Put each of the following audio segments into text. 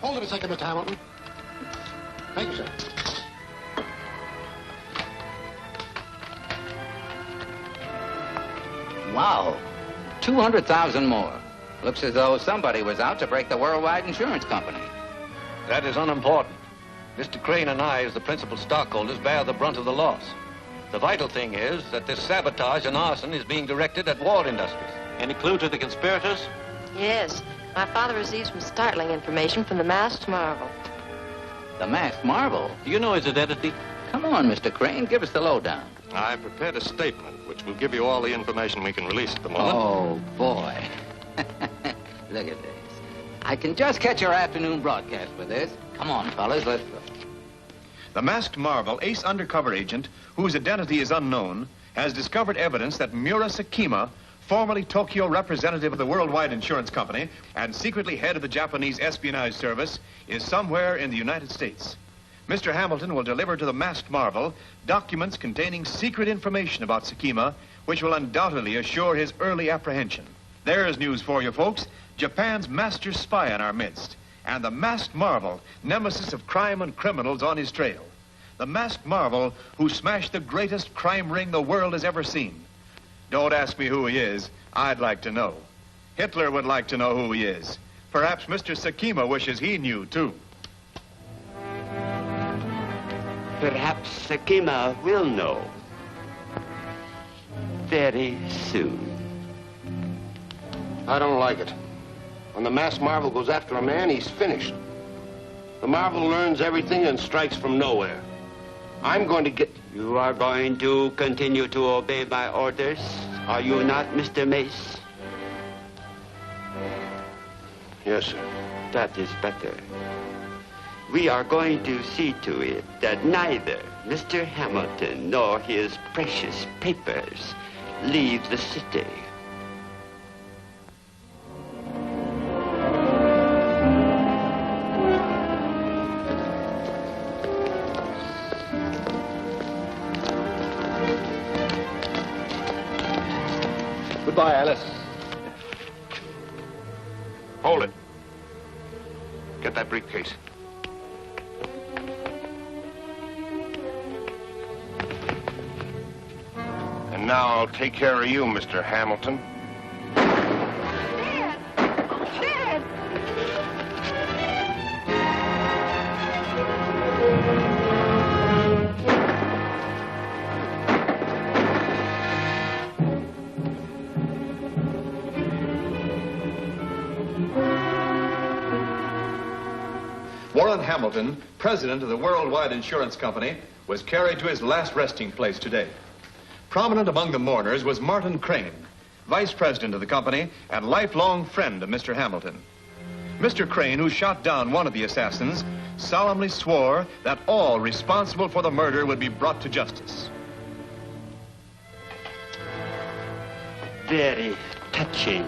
Hold it a second, Mr. Hamilton. Thank you, sir. Wow. 200,000 more. Looks as though somebody was out to break the worldwide insurance company. That is unimportant. Mr. Crane and I, as the principal stockholders, bear the brunt of the loss. The vital thing is that this sabotage and arson is being directed at Ward Industries. Any clue to the conspirators? Yes. My father received some startling information from the masked marvel. The masked marvel? Do you know his identity? Come on, Mr. Crane, give us the lowdown. I prepared a statement which will give you all the information we can release at the moment. Oh, boy. Look at this. I can just catch your afternoon broadcast with this. Come on, fellas, let's go. The masked marvel, ace undercover agent, whose identity is unknown, has discovered evidence that Mura Sakima, formerly Tokyo representative of the Worldwide Insurance Company and secretly head of the Japanese espionage service, is somewhere in the United States. Mr. Hamilton will deliver to the masked marvel documents containing secret information about Sakima, which will undoubtedly assure his early apprehension. There's news for you, folks. Japan's master spy in our midst, and the masked marvel, nemesis of crime and criminals on his trail. The masked marvel who smashed the greatest crime ring the world has ever seen. Don't ask me who he is. I'd like to know. Hitler would like to know who he is. Perhaps Mr. Sakima wishes he knew, too. Perhaps Sakima will know. Very soon. I don't like it. When the masked marvel goes after a man, he's finished. The marvel learns everything and strikes from nowhere. I'm going to get... You are going to continue to obey my orders, are you not, Mr. Mace? Yes, sir. That is better. We are going to see to it that neither Mr. Hamilton nor his precious papers leave the city. Goodbye, Alice. Hold it. Get that briefcase. And now I'll take care of you, Mr. Hamilton. Dad! Dad! Warren Hamilton, president of the Worldwide Insurance Company, was carried to his last resting place today. Prominent among the mourners was Martin Crane, vice president of the company and lifelong friend of Mr. Hamilton. Mr. Crane, who shot down one of the assassins, solemnly swore that all responsible for the murder would be brought to justice. Very touching.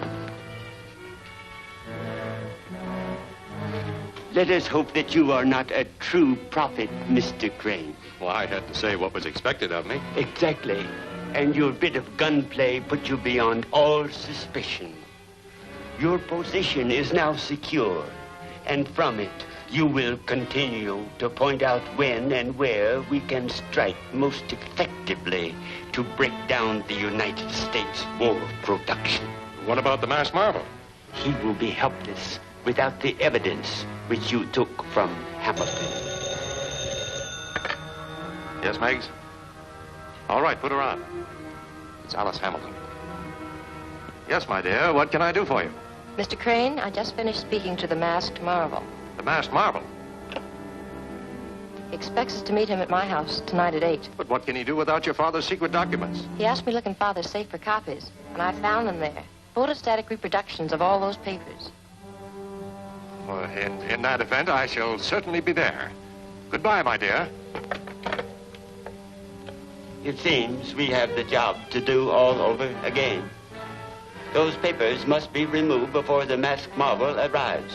Let us hope that you are not a true prophet, Mr. Crane. Well, I had to say what was expected of me. Exactly. And your bit of gunplay put you beyond all suspicion. Your position is now secure, and from it, you will continue to point out when and where we can strike most effectively to break down the United States war production. What about the masked marvel? He will be helpless without the evidence which you took from Hamilton. Yes, Meggs? All right, put her on. It's Alice Hamilton. Yes, my dear, what can I do for you? Mr. Crane, I just finished speaking to the masked marvel. The masked marvel? He expects us to meet him at my house tonight at 8. But what can he do without your father's secret documents? He asked me to look in Father's safe for copies, and I found them there. Photostatic reproductions of all those papers. Well, in that event, I shall certainly be there. Goodbye, my dear. It seems we have the job to do all over again. Those papers must be removed before the masked marvel arrives.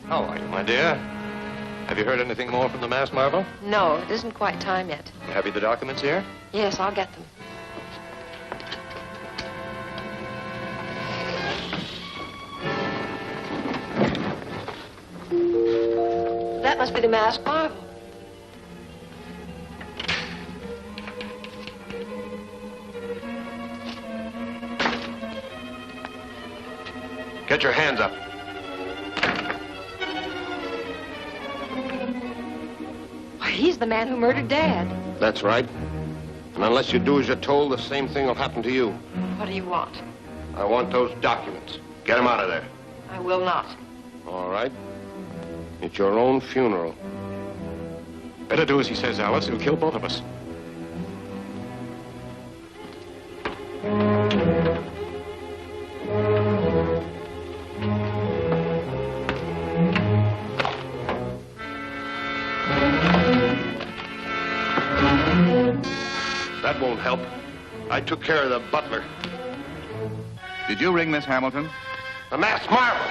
How are you, my dear? Have you heard anything more from the masked marvel? No, it isn't quite time yet. Have you the documents here? Yes, I'll get them. That must be the masked marvel. Get your hands up. Why, he's the man who murdered Dad. That's right. And unless you do as you're told, the same thing will happen to you. What do you want? I want those documents. Get them out of there. I will not. All right. It's your own funeral. Better do as he says, Alice. He'll kill both of us. That won't help. I took care of the butler. Did you ring Miss Hamilton? The masked marvel!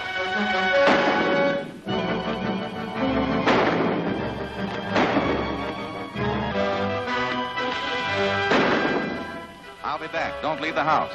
I'll be back. Don't leave the house.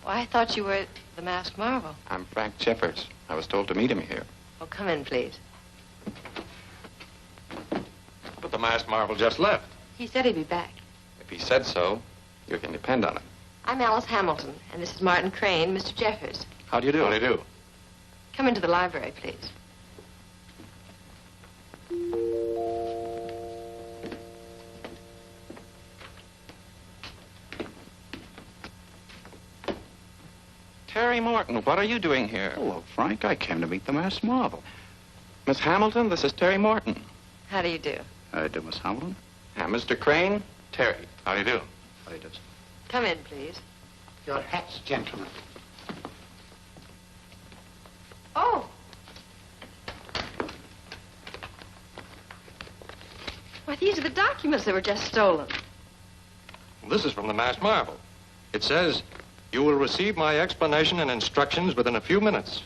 I thought you were the masked marvel. I'm Frank Jeffers. I was told to meet him here. Oh, come in, please. But the masked marvel just left. He said he'd be back. If he said so, you can depend on it. I'm Alice Hamilton, and this is Martin Crane, Mr. Jeffers. How do you do? How do you do? Come into the library, please. Terry Morton, what are you doing here? Hello, Frank. I came to meet the masked marvel. Miss Hamilton, this is Terry Morton. How do you do? How do you do, Miss Hamilton? Mr. Crane, Terry. How do you do? How do you do? Come in, please. Your hats, gentlemen. Oh! Why, these are the documents that were just stolen. This is from the masked marvel. It says, you will receive my explanation and instructions within a few minutes.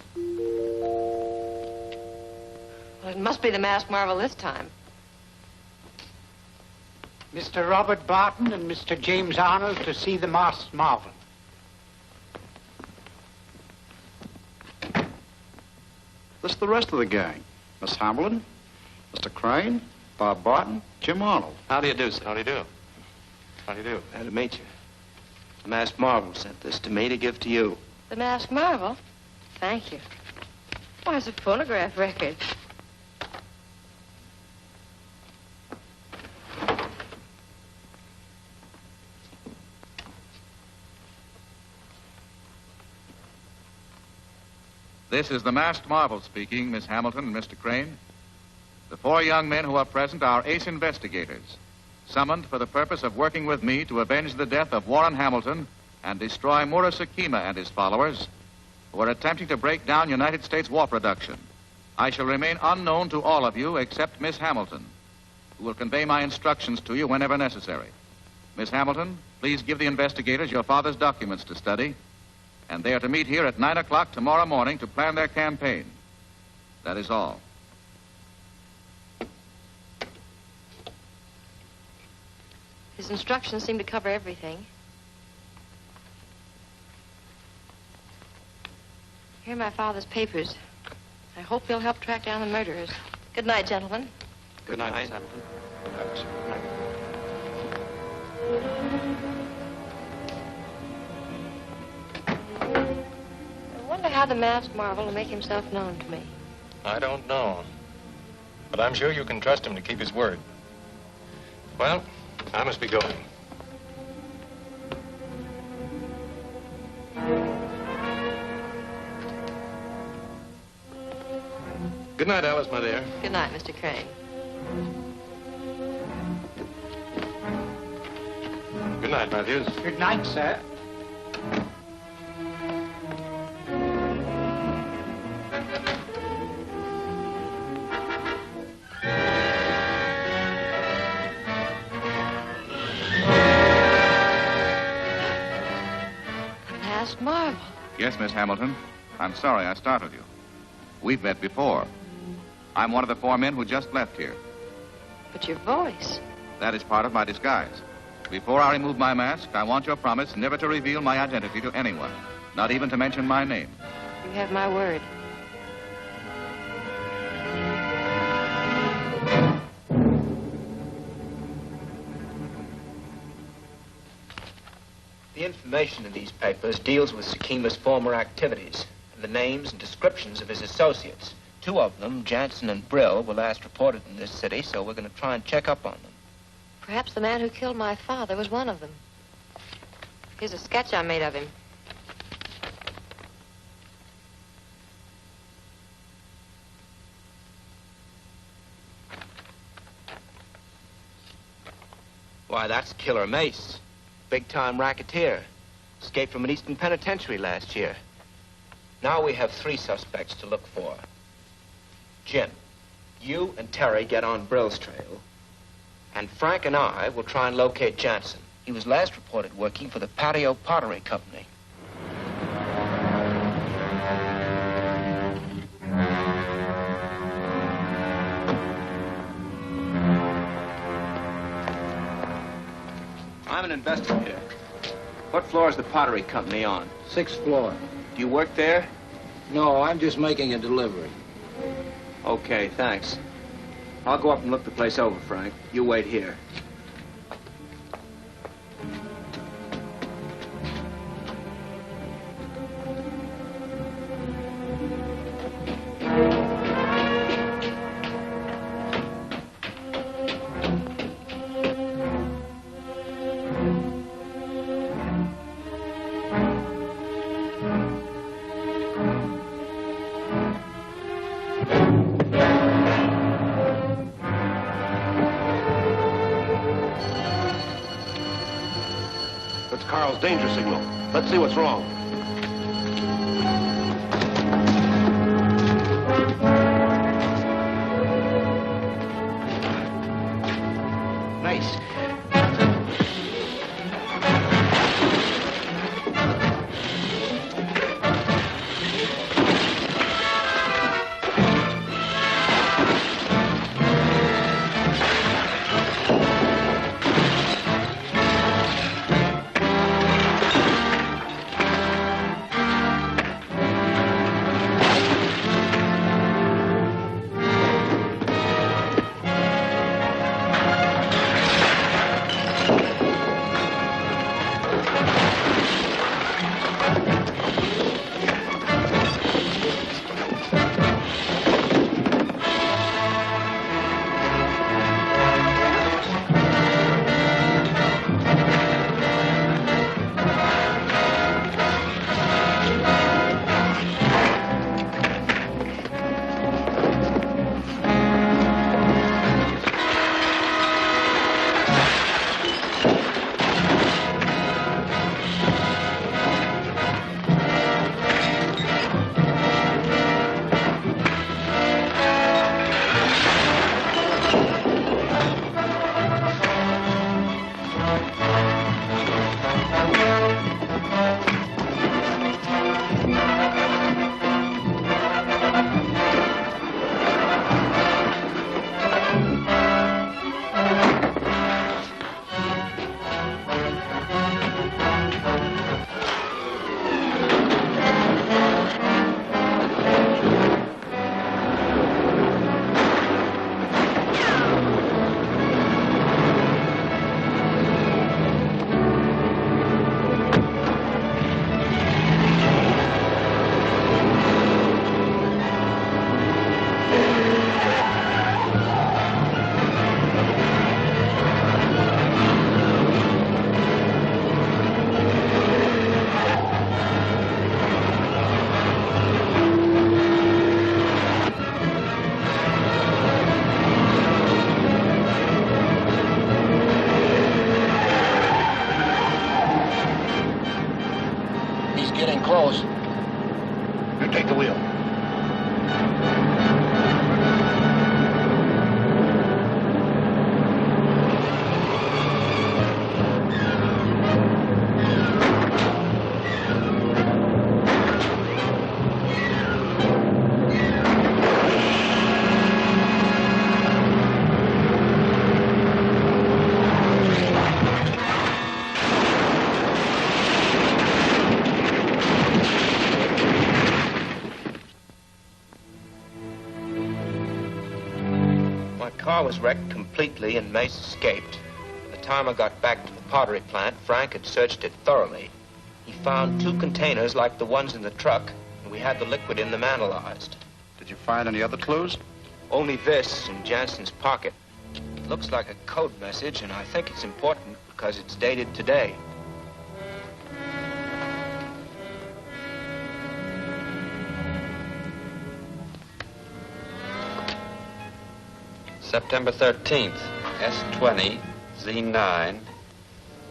Well, it must be the masked marvel this time. Mr. Robert Barton and Mr. James Arnold to see the masked marvel. This is the rest of the gang. Miss Hamilton, Mr. Crane, Bob Barton, Jim Arnold. How do you do, sir? How do you do? How do you do? Glad to meet you. The masked marvel sent this to me to give to you. The masked marvel? Thank you. Why, it's a phonograph record. This is the masked marvel speaking, Miss Hamilton and Mr. Crane. The 4 young men who are present are ace investigators, summoned for the purpose of working with me to avenge the death of Warren Hamilton and destroy Mura Sakima and his followers, who are attempting to break down United States war production. I shall remain unknown to all of you except Miss Hamilton, who will convey my instructions to you whenever necessary. Miss Hamilton, please give the investigators your father's documents to study, and they are to meet here at 9 o'clock tomorrow morning to plan their campaign. That is all. His instructions seem to cover everything. Here are my father's papers. I hope they'll help track down the murderers. Good night, gentlemen. Good night, Miss Hamilton. I wonder how the masked marvel will make himself known to me. I don't know. But I'm sure you can trust him to keep his word. Well, I must be going. Good night, Alice, my dear. Good night, Mr. Crane. Good night, Matthews. Good night, sir. Masked Marvel. Yes, Miss Hamilton. I'm sorry I startled you. We've met before. I'm one of the 4 men who just left here. But your voice. That is part of my disguise. Before I remove my mask, I want your promise never to reveal my identity to anyone, not even to mention my name. You have my word. The information in these papers deals with Sakima's former activities and the names and descriptions of his associates. 2 of them, Jansen and Brill, were last reported in this city, so we're going to try and check up on them. Perhaps the man who killed my father was one of them. Here's a sketch I made of him. Why, that's Killer Mace. Big-time racketeer. Escaped from an Eastern penitentiary last year. Now we have 3 suspects to look for. Jim, you and Terry get on Brill's trail. And Frank and I will try and locate Jansen. He was last reported working for the Patio Pottery Company. I'm an investigator. What floor is the Pottery Company on? 6th floor. Do you work there? No, I'm just making a delivery. Okay, thanks. I'll go up and look the place over, Frank. You wait here. Carl's danger signal. Let's see what's wrong. Nice. My car was wrecked completely and Mace escaped. By the time I got back to the pottery plant, Frank had searched it thoroughly. He found 2 containers like the ones in the truck, and we had the liquid in them analyzed. Did you find any other clues? Only this in Jansen's pocket. It looks like a code message, and I think it's important because it's dated today. September 13th, S20, Z9,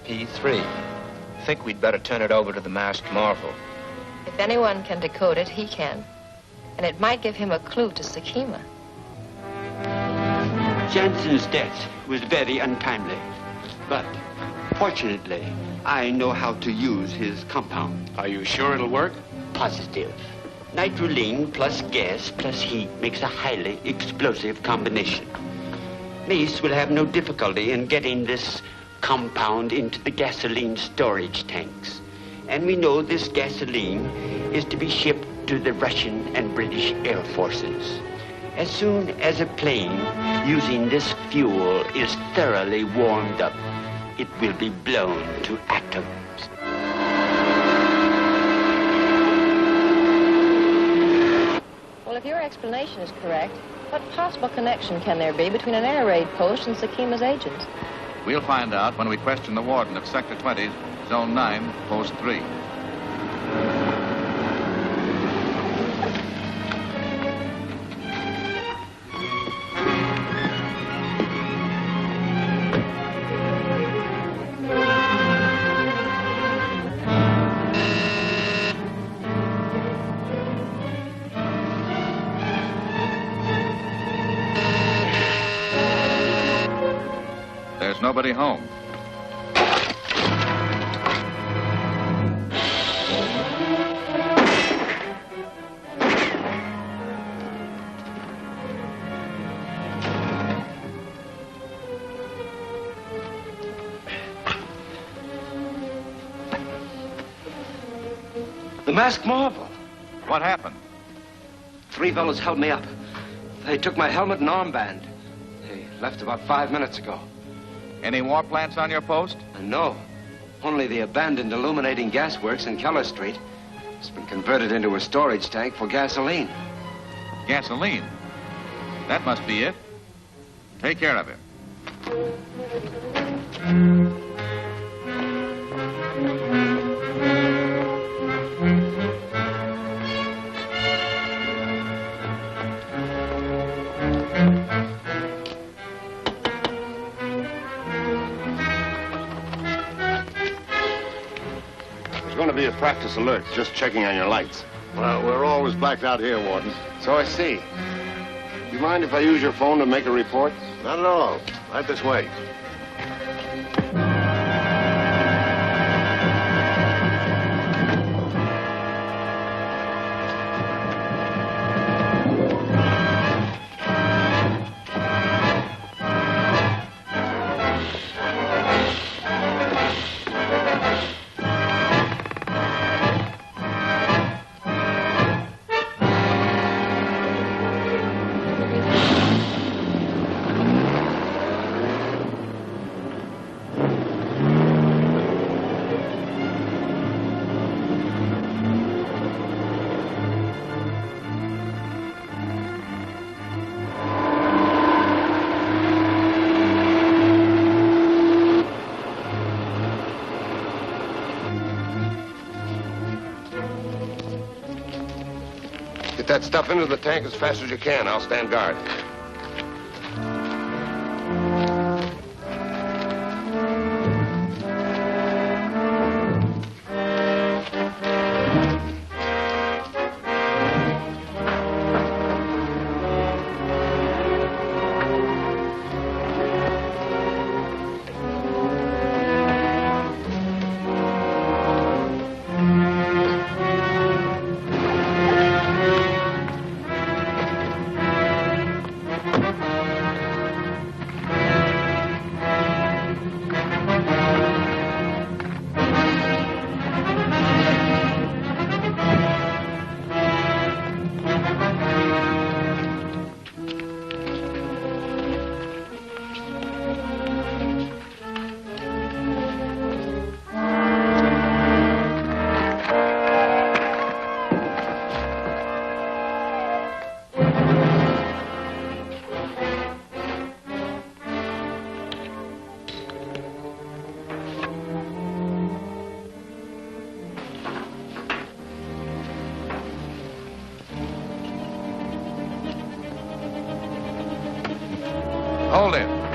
P3. I think we'd better turn it over to the masked marvel. If anyone can decode it, he can. And it might give him a clue to Sakima. Jansen's death was very untimely. But, fortunately, I know how to use his compound. Are you sure it'll work? Positive. Nitroline plus gas plus heat makes a highly explosive combination. Mace will have no difficulty in getting this compound into the gasoline storage tanks. And we know this gasoline is to be shipped to the Russian and British Air Forces. As soon as a plane using this fuel is thoroughly warmed up, it will be blown to atoms. Well, if your explanation is correct, what possible connection can there be between an air raid post and Sakima's agents? We'll find out when we question the warden of Sector 20, Zone 9, Post 3. There's nobody home. The masked marvel. What happened? 3 fellows held me up. They took my helmet and armband. They left about 5 minutes ago. Any more plants on your post? No. Only the abandoned illuminating gas works in Keller Street. It's been converted into a storage tank for gasoline. Gasoline? That must be it. Take care of him. Going to be a practice alert, just checking on your lights. Well, we're always blacked out here, Warden. So I see. Do you mind if I use your phone to make a report? Not at all. Right this way. Get that stuff into the tank as fast as you can. I'll stand guard. Hold it.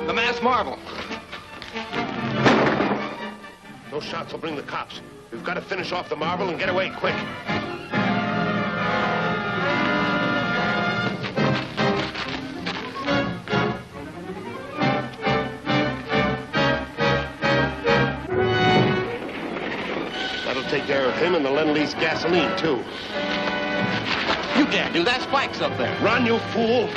The mass marvel. Those shots will bring the cops. We've got to finish off the marvel and get away quick. That'll take care of him and the Lend-Lease gasoline, too. You can't do that. Spike's up there. Run, you fool!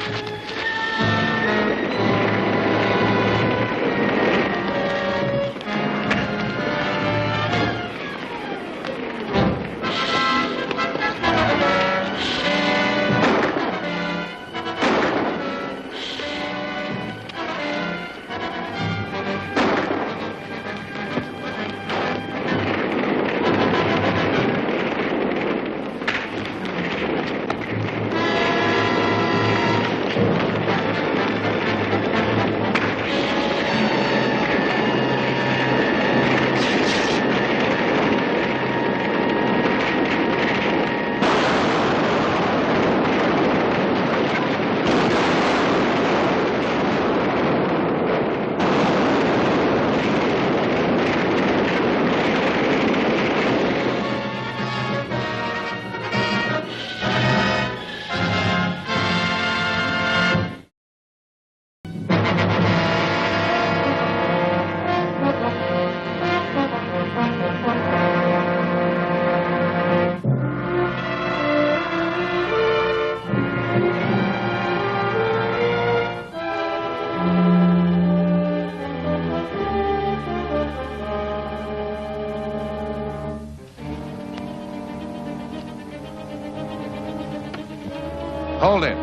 Hold it.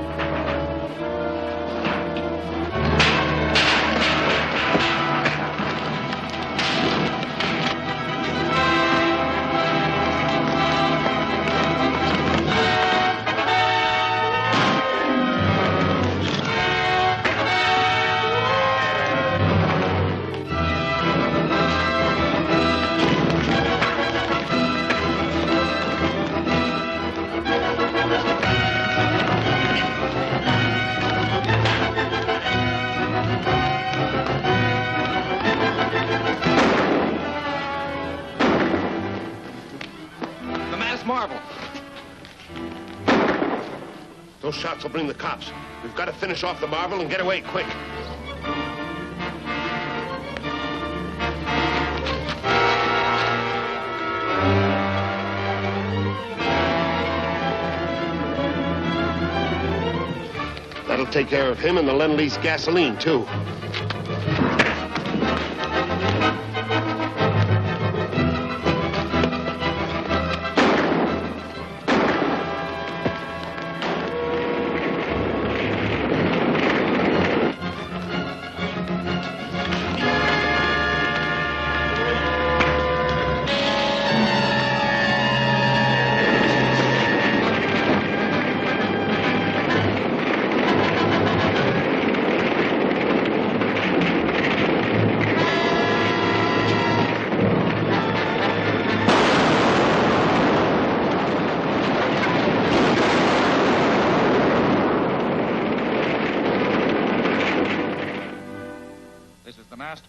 Marvel. Those shots will bring the cops. We've got to finish off the marvel and get away quick. That'll take care of him and the Lend-Lease gasoline, too.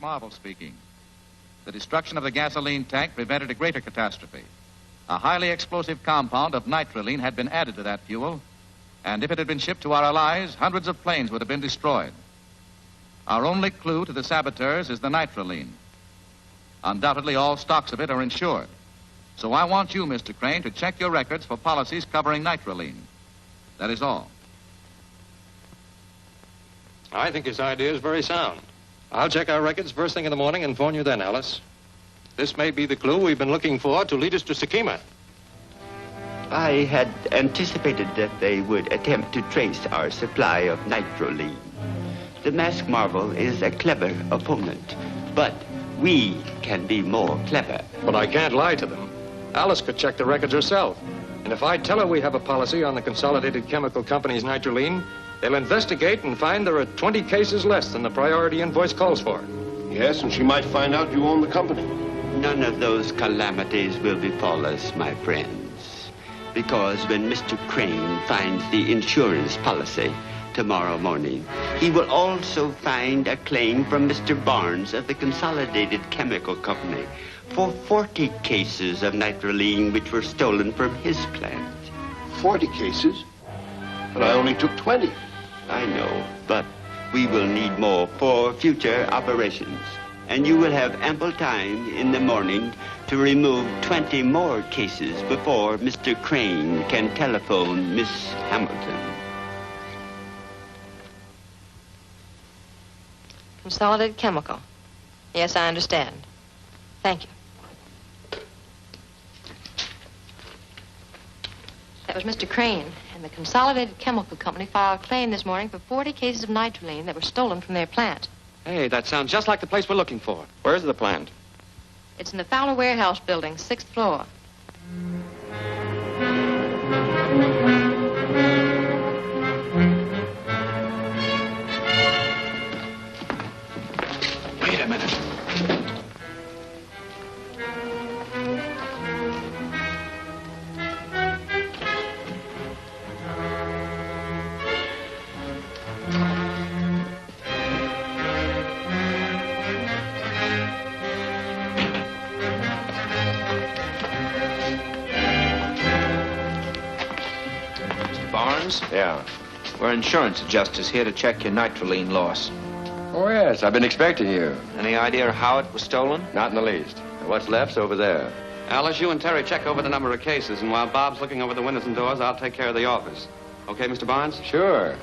Marvel speaking. The destruction of the gasoline tank prevented a greater catastrophe. A highly explosive compound of nitroline had been added to that fuel, And if it had been shipped to our allies, hundreds of planes would have been destroyed. Our only clue to the saboteurs is the nitroline. Undoubtedly, all stocks of it are insured. So I want you, Mr. Crane, to check your records for policies covering nitroline. That is all. I think his idea is very sound. I'll check our records first thing in the morning and phone you then, Alice. This may be the clue we've been looking for to lead us to Sakima. I had anticipated that they would attempt to trace our supply of nitroline. The masked marvel is a clever opponent, but we can be more clever. But I can't lie to them. Alice could check the records herself. And if I tell her we have a policy on the Consolidated Chemical Company's nitroline, they'll investigate and find there are 20 cases less than the priority invoice calls for. Yes, and she might find out you own the company. None of those calamities will befall us, my friends. Because when Mr. Crane finds the insurance policy tomorrow morning, he will also find a claim from Mr. Barnes of the Consolidated Chemical Company for 40 cases of nitroline which were stolen from his plant. 40 cases? But I only took 20. I know, but we will need more for future operations. And you will have ample time in the morning to remove 20 more cases before Mr. Crane can telephone Miss Hamilton. Consolidated Chemical. Yes, I understand. Thank you. That was Mr. Crane, and the Consolidated Chemical Company filed a claim this morning for 40 cases of nitroline that were stolen from their plant. Hey, that sounds just like the place we're looking for. Where's the plant? It's in the Fowler Warehouse building, 6th floor. Wait a minute. Yeah. We're insurance adjusters here to check your nitroline loss. Oh, yes. I've been expecting you. Any idea how it was stolen? Not in the least. What's left's over there. Alice, you and Terry check over the number of cases, and while Bob's looking over the windows and doors, I'll take care of the office. Okay, Mr. Barnes? Sure.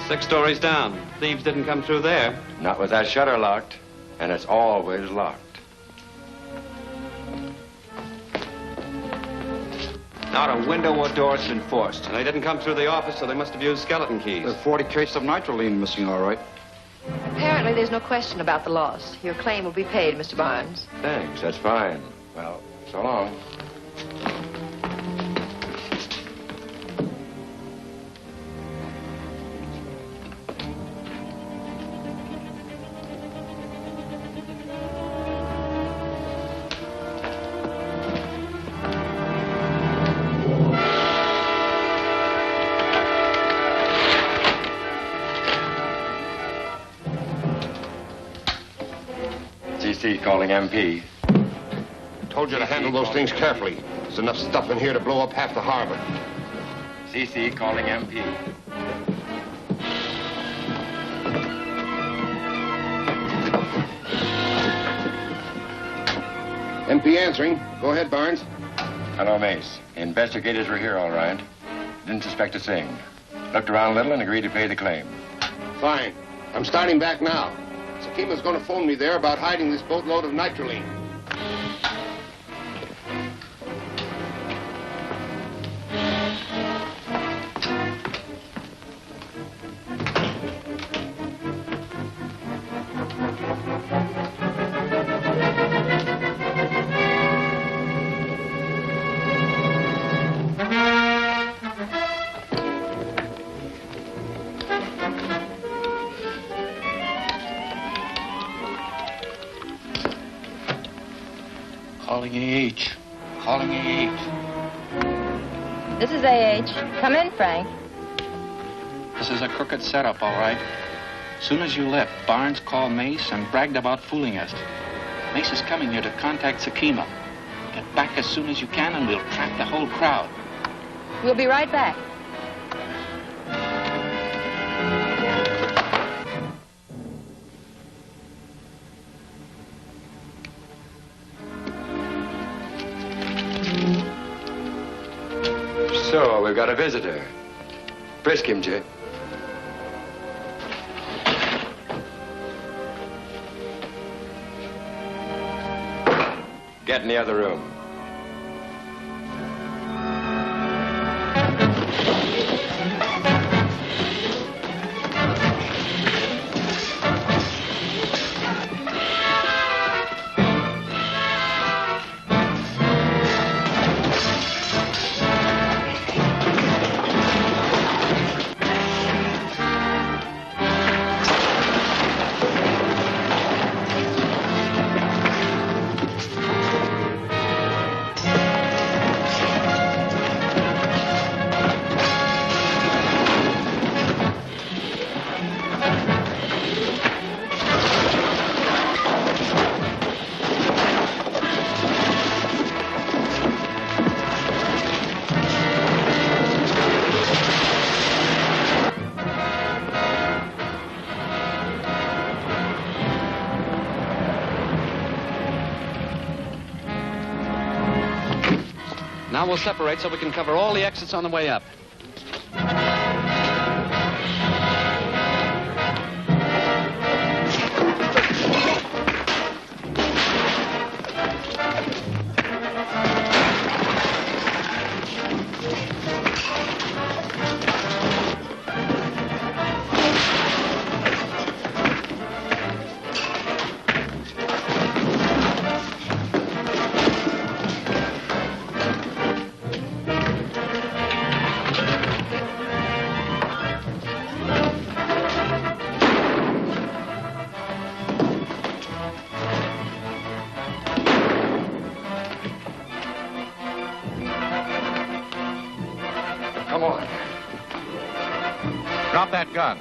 Six stories down. Thieves didn't come through there. Not with that shutter locked, and it's always locked. Not a window or door's been forced. And they didn't come through the office, so they must have used skeleton keys. There's 40 cases of nitroline missing, all right. Apparently, there's no question about the loss. Your claim will be paid, Mr. Barnes. Thanks, that's fine. Well, so long. CC calling MP. Told you to handle those things carefully. There's enough stuff in here to blow up half the harbor. CC calling MP. MP answering. Go ahead, Barnes. Hello, Mace. Investigators were here, all right. Didn't suspect a thing. Looked around a little and agreed to pay the claim. Fine. I'm starting back now. Sakima's going to phone me there about hiding this boatload of nitroline. Calling AH. Calling AH. This is AH. Come in, Frank. This is a crooked setup, all right. Soon as you left, Barnes called Mace and bragged about fooling us. Mace is coming here to contact Sakima. Get back as soon as you can and we'll trap the whole crowd. We'll be right back. So, we've got a visitor. Frisk him, Jay. Get in the other room. Now we'll separate so we can cover all the exits on the way up. Come on. Drop that gun.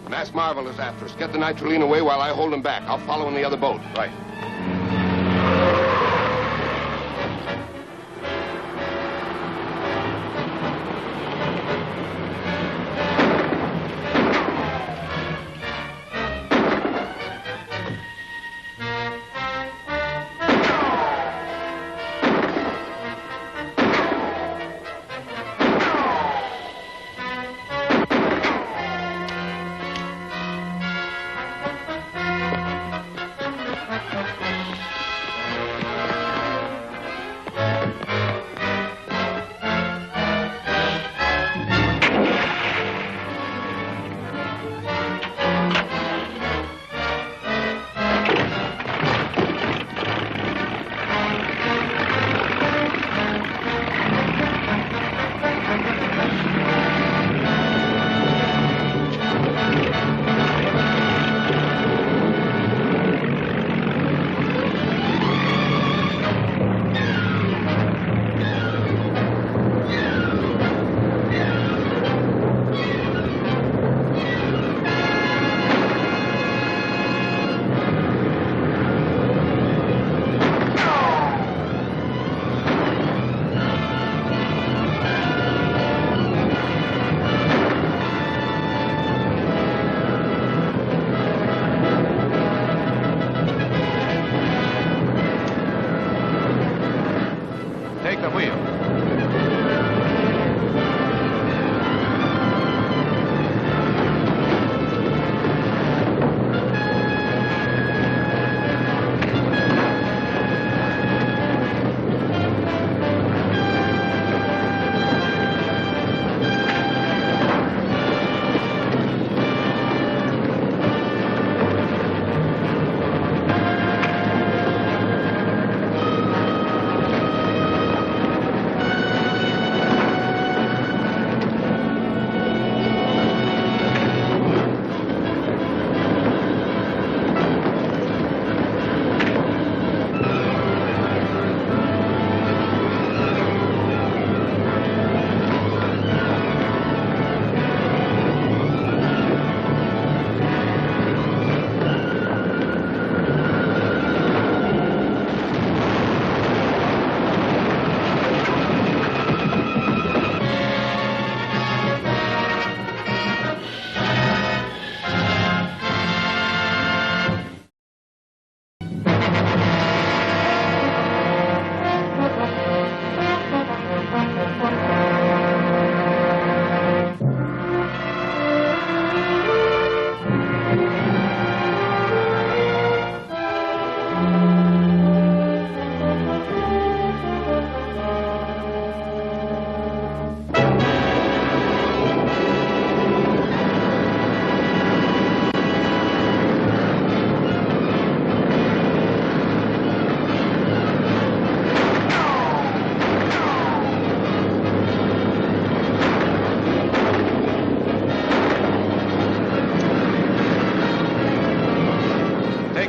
Mass Marvel is after us. Get the nitroline away while I hold him back. I'll follow in the other boat. Right.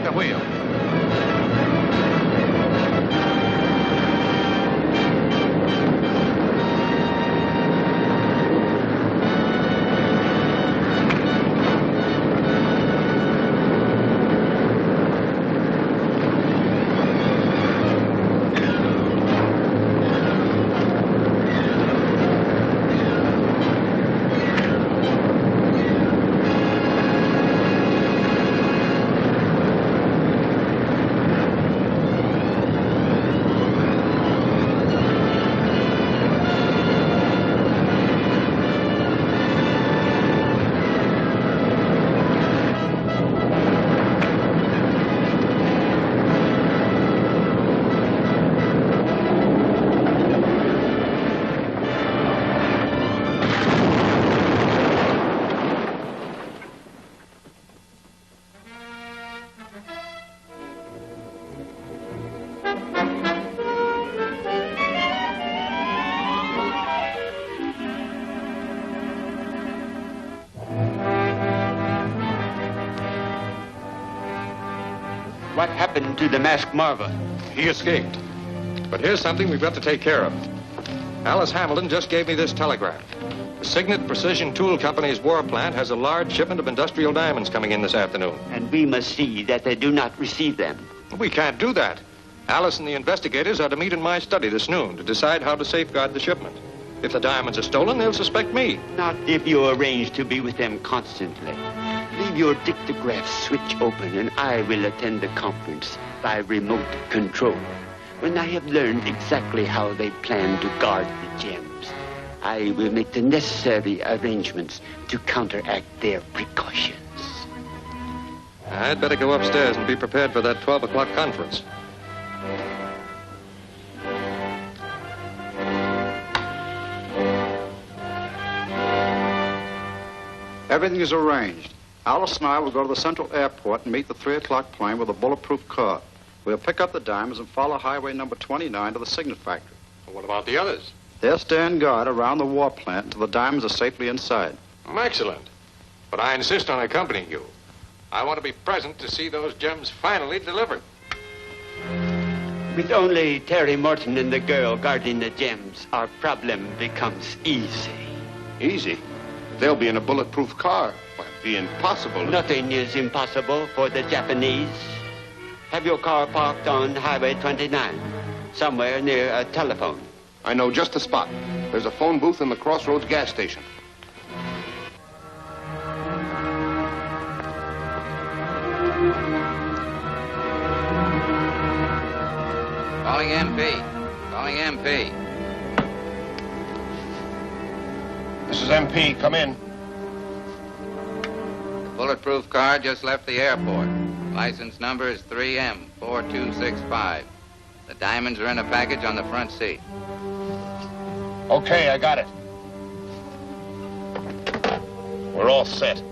the wheel. What happened to the masked marvel? He escaped. But here's something we've got to take care of. Alice Hamilton just gave me this telegram. The Signet Precision Tool Company's war plant has a large shipment of industrial diamonds coming in this afternoon. And we must see that they do not receive them. We can't do that. Alice and the investigators are to meet in my study this noon to decide how to safeguard the shipment. If the diamonds are stolen, they'll suspect me. Not if you arrange to be with them constantly. Leave your dictograph switch open and I will attend the conference by remote control. When I have learned exactly how they plan to guard the gems, I will make the necessary arrangements to counteract their precautions. I'd better go upstairs and be prepared for that 12 o'clock conference. Everything is arranged. Alice and I will go to the Central Airport and meet the 3 o'clock plane with a bulletproof car. We'll pick up the diamonds and follow highway number 29 to the Signet factory. Well, what about the others? They'll stand guard around the war plant until the diamonds are safely inside. Excellent. But I insist on accompanying you. I want to be present to see those gems finally delivered. With only Terry Morton and the girl guarding the gems, our problem becomes easy. Easy? They'll be in a bulletproof car. Well, it'd be impossible. Nothing is impossible for the Japanese. Have your car parked on Highway 29, somewhere near a telephone. I know just the spot. There's a phone booth in the Crossroads gas station. Calling MP. Calling MP. This is MP. Come in. The bulletproof car just left the airport. License number is 3M4265. The diamonds are in a package on the front seat. Okay, I got it. We're all set.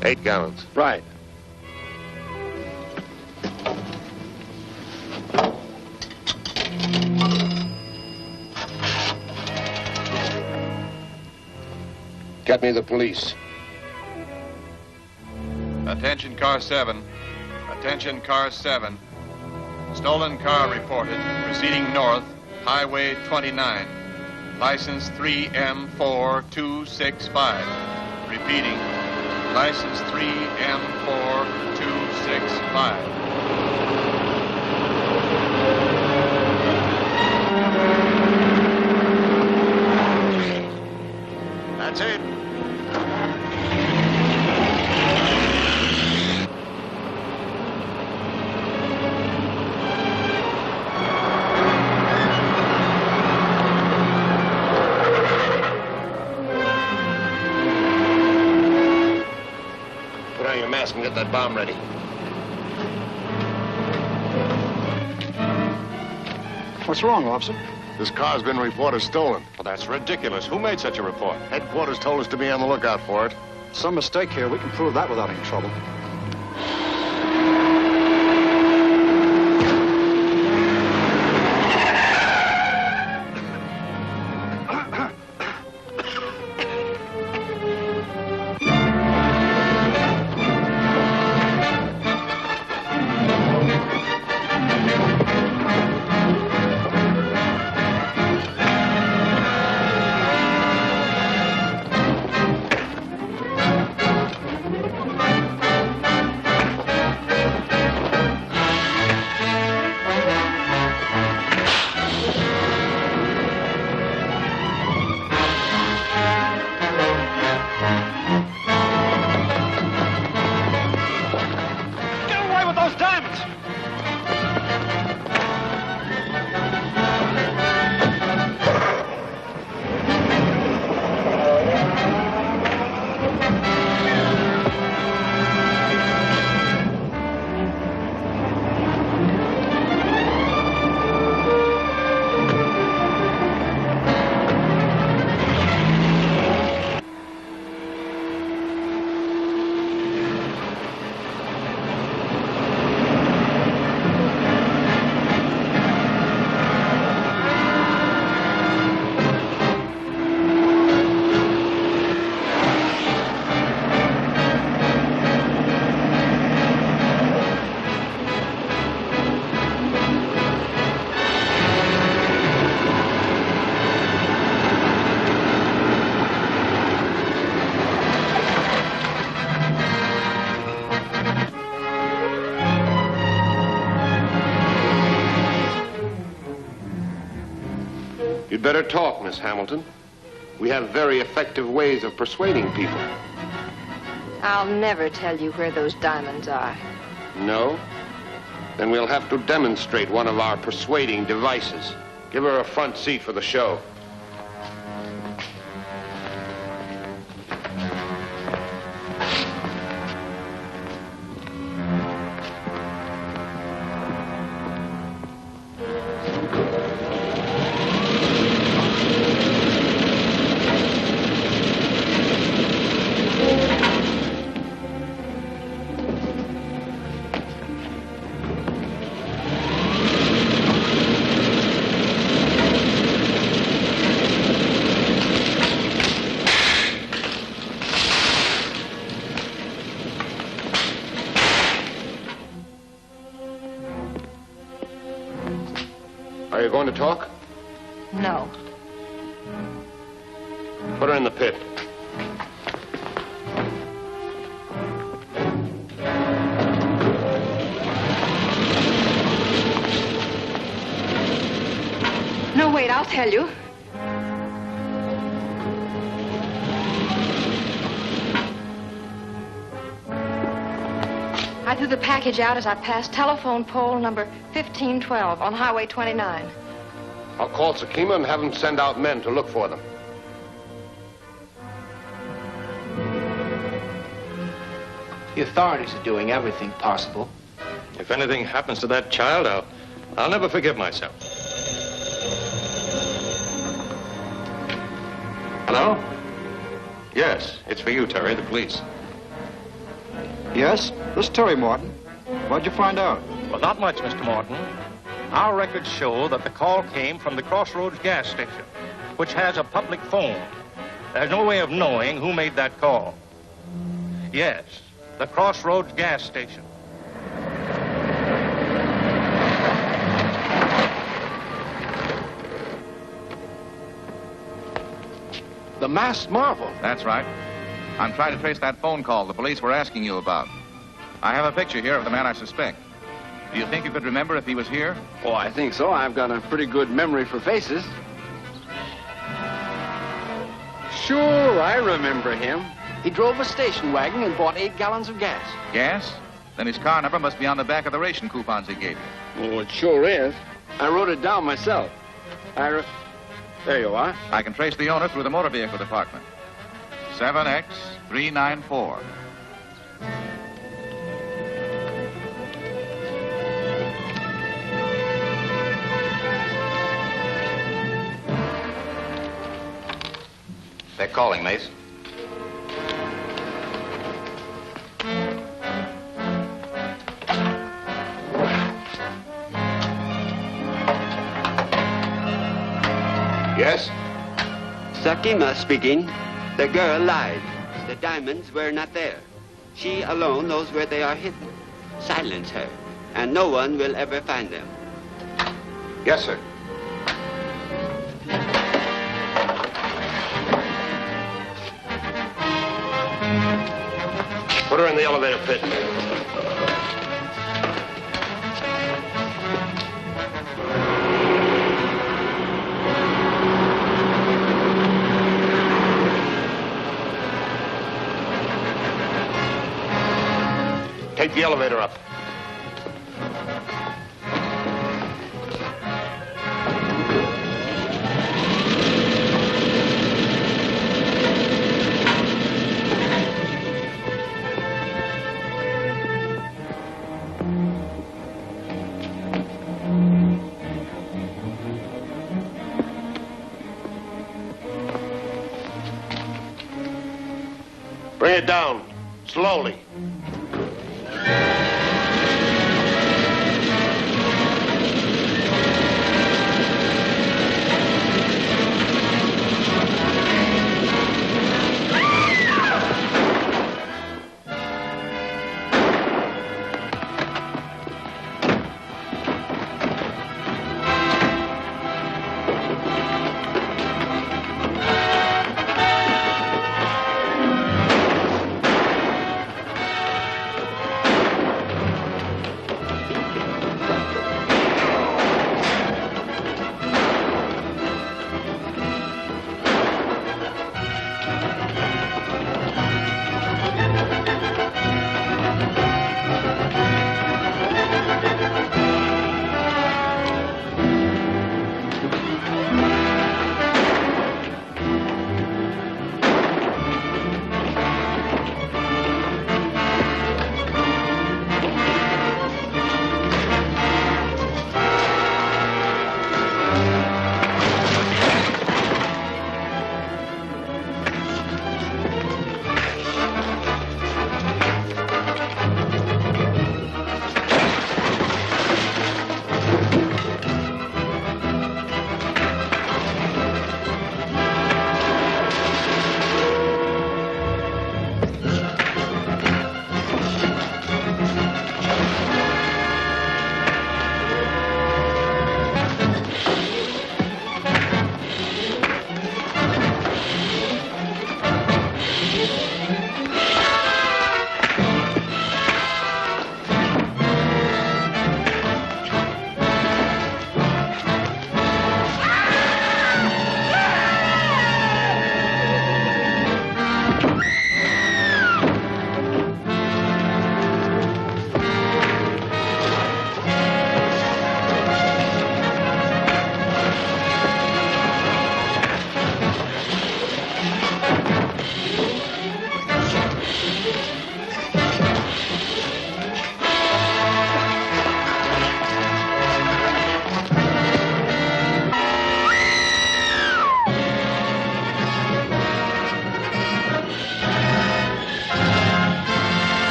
$8 gallons. Right. Get me the police. Attention, car 7. Attention, car 7. Stolen car reported, proceeding north, Highway 29. License 3M4265. Repeating, license 3M4265. That's it. Put on your mask and get that bomb ready. What's wrong, officer? This car's been reported stolen. Well, that's ridiculous. Who made such a report? Headquarters told us to be on the lookout for it. Some mistake here. We can prove that without any trouble. You'd better talk, Miss Hamilton. We have very effective ways of persuading people. I'll never tell you where those diamonds are. No? Then we'll have to demonstrate one of our persuading devices. Give her a front seat for the show. Are you going to talk? No. Put her in the pit. No, wait, I'll tell you. I threw the package out as I passed telephone pole number 1512 on Highway 29. I'll call Sakima and have him send out men to look for them. The authorities are doing everything possible. If anything happens to that child, I'll never forgive myself. Hello? Yes, it's for you, Terry, the police. Yes? This is Terry Morton. What'd you find out? Well, not much, Mr. Morton. Our records show that the call came from the Crossroads gas station, which has a public phone. There's no way of knowing who made that call. Yes, the Crossroads gas station. The masked marvel. That's right. I'm trying to trace that phone call the police were asking you about. I have a picture here of the man I suspect. Do you think you could remember if he was here? Oh, I think so. I've got a pretty good memory for faces. Sure, I remember him. He drove a station wagon and bought 8 gallons of gas. Gas? Then his car number must be on the back of the ration coupons he gave you. Oh, it sure is. I wrote it down myself. There you are. I can trace the owner through the motor vehicle department. 7X394. They're calling, Mace. Yes? Sakima speaking. The girl lied. The diamonds were not there. She alone knows where they are hidden. Silence her, and no one will ever find them. Yes, sir. Put her in the elevator pit. Take the elevator up. Bring it down, slowly.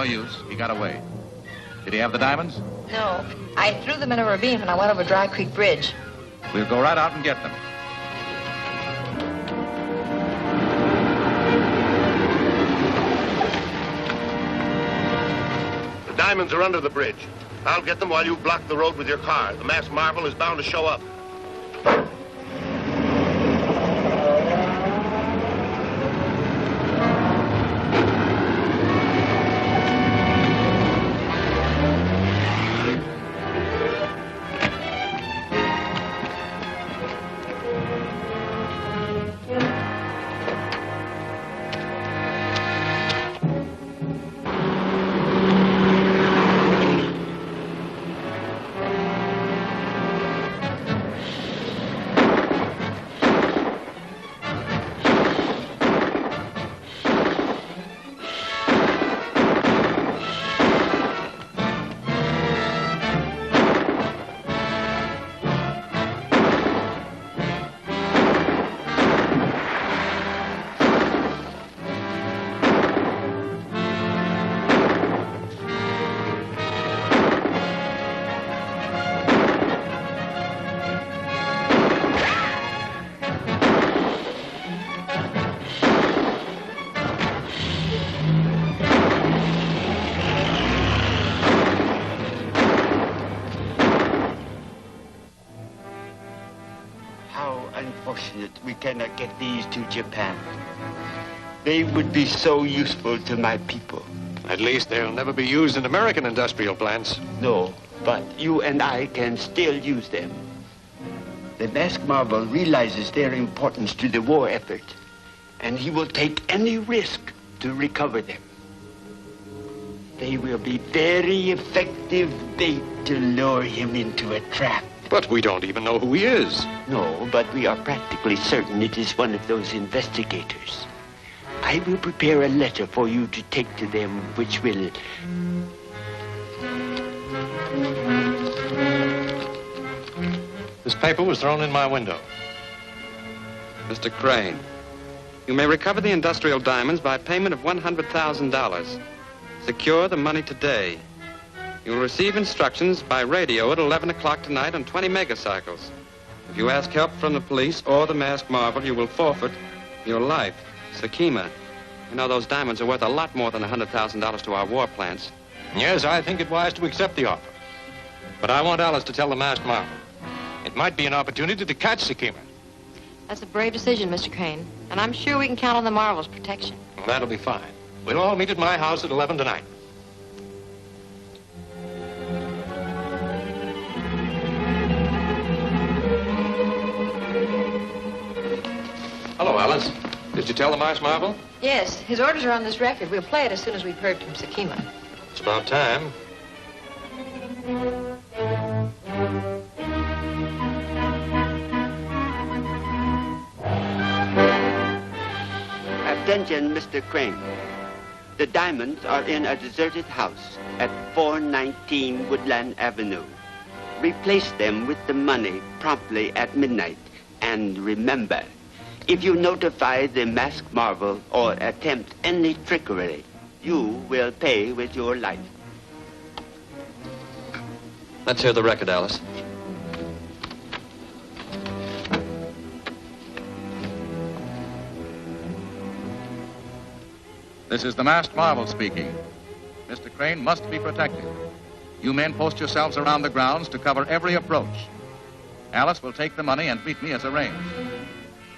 use. He got away. Did he have the diamonds? No. I threw them in a ravine when I went over Dry Creek Bridge. We'll go right out and get them. The diamonds are under the bridge. I'll get them while you block the road with your car. The masked marvel is bound to show up. We cannot get these to Japan. They would be so useful to my people. At least they'll never be used in American industrial plants. No, but you and I can still use them. The masked marvel realizes their importance to the war effort, and he will take any risk to recover them. They will be very effective bait to lure him into a trap. But we don't even know who he is. No, but we are practically certain it is one of those investigators. I will prepare a letter for you to take to them, which will... This paper was thrown in my window. Mr. Crane, you may recover the industrial diamonds by payment of $100,000. Secure the money today. You will receive instructions by radio at 11 o'clock tonight on 20 megacycles. If you ask help from the police or the masked marvel, you will forfeit your life. Sakima, you know those diamonds are worth a lot more than $100,000 to our war plants. Yes, I think it wise to accept the offer. But I want Alice to tell the masked marvel. It might be an opportunity to catch Sakima. That's a brave decision, Mr. Crane. And I'm sure we can count on the marvel's protection. Well, that'll be fine. We'll all meet at my house at 11 tonight. Hello, Alice. Did you tell the masked marvel? Yes, his orders are on this record. We'll play it as soon as we've heard from Sakima. It's about time. Attention, Mr. Crane. The diamonds are in a deserted house at 419 Woodland Avenue. Replace them with the money promptly at midnight. And remember, if you notify the masked marvel or attempt any trickery, you will pay with your life. Let's hear the record, Alice. This is the masked marvel speaking. Mr. Crane must be protected. You men post yourselves around the grounds to cover every approach. Alice will take the money and meet me as arranged.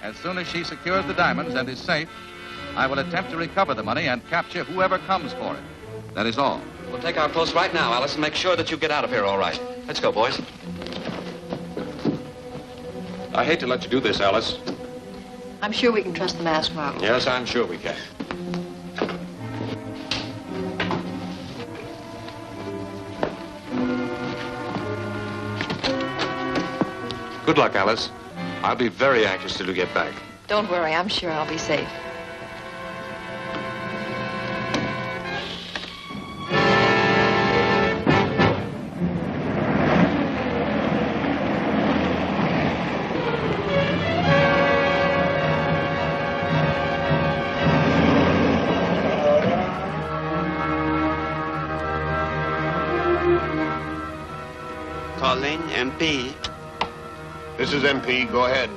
As soon as she secures the diamonds and is safe, I will attempt to recover the money and capture whoever comes for it. That is all. We'll take our post right now, Alice, and make sure that you get out of here all right. Let's go, boys. I hate to let you do this, Alice. I'm sure we can trust the masked marvel. Yes, I'm sure we can. Good luck, Alice. I'll be very anxious till you get back. Don't worry, I'm sure I'll be safe. Calling MP. This is MP. Go ahead.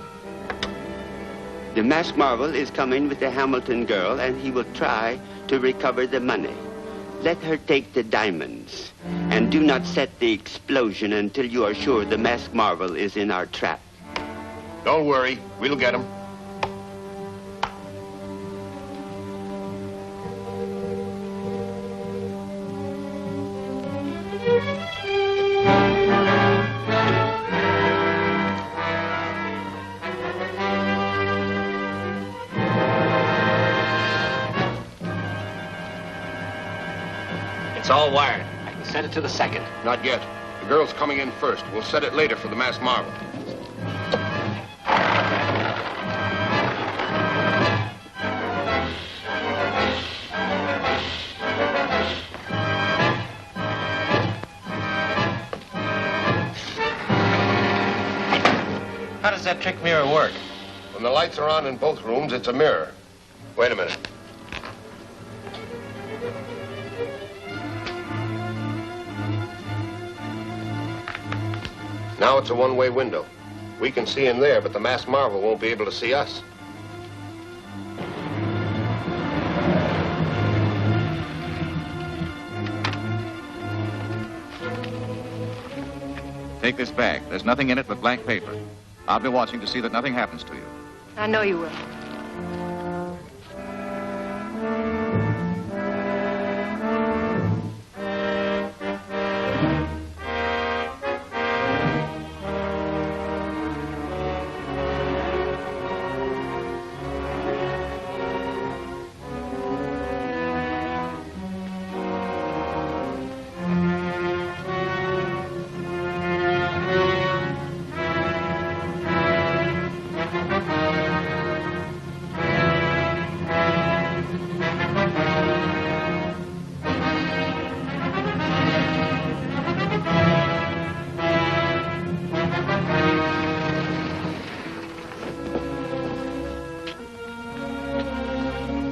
The masked marvel is coming with the Hamilton girl, and he will try to recover the money. Let her take the diamonds, and do not set the explosion until you are sure the masked marvel is in our trap. Don't worry. We'll get him. It's all wired. I can set it to the second. Not yet. The girl's coming in first. We'll set it later for the masked marvel. How does that trick mirror work? When the lights are on in both rooms, it's a mirror. Wait a minute. Now it's a one-way window. We can see in there, but the masked marvel won't be able to see us. Take this bag. There's nothing in it but blank paper. I'll be watching to see that nothing happens to you. I know you will.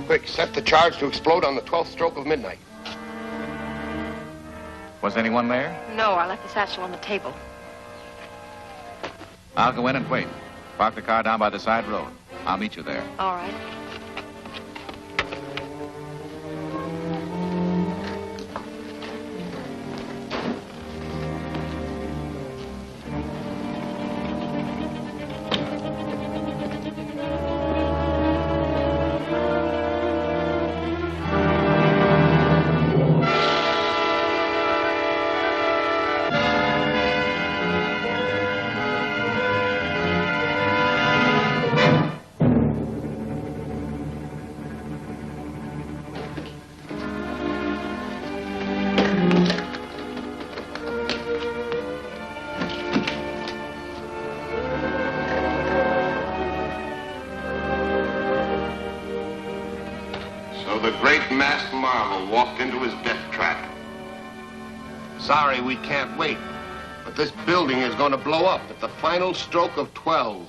Quick, set the charge to explode on the 12th stroke of midnight. Was anyone there? No, I left the satchel on the table. I'll go in and wait. Park the car down by the side road. I'll meet you there. All right. The great masked marvel walked into his death trap. Sorry we can't wait, but this building is going to blow up at the final stroke of 12.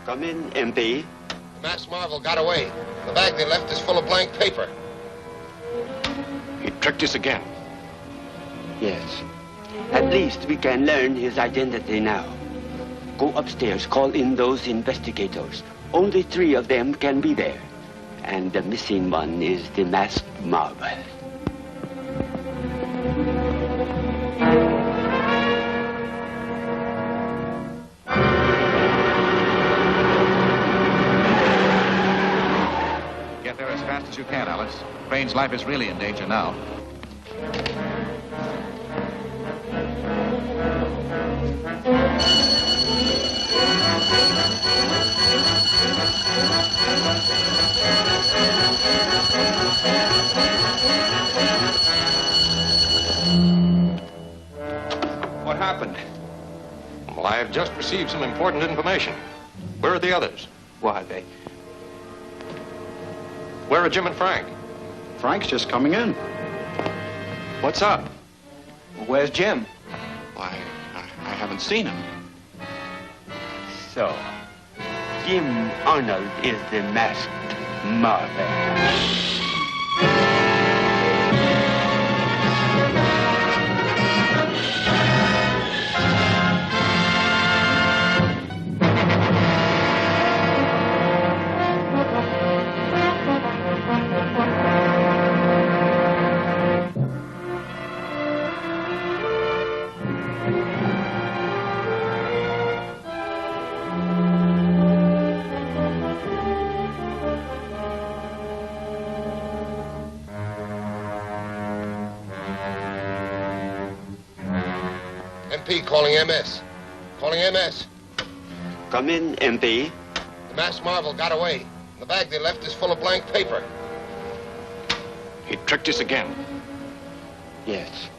Come in, MP. The masked marvel got away. The bag they left is full of blank paper. He tricked us again. Yes. At least we can learn his identity now. Go upstairs, call in those investigators. Only 3 of them can be there. And the missing one is the masked marvel. Get there as fast as you can, Alice. Crane's life is really in danger now. What happened? Well, I have just received some important information. Where are the others? Why, they... Where are Jim and Frank? Frank's just coming in. What's up? Where's Jim? Why, I haven't seen him. So, Jim Arnold is the masked marvel. MP calling MS. Calling MS. Come in, MP. The masked marvel got away. The bag they left is full of blank paper. He tricked us again. Yes.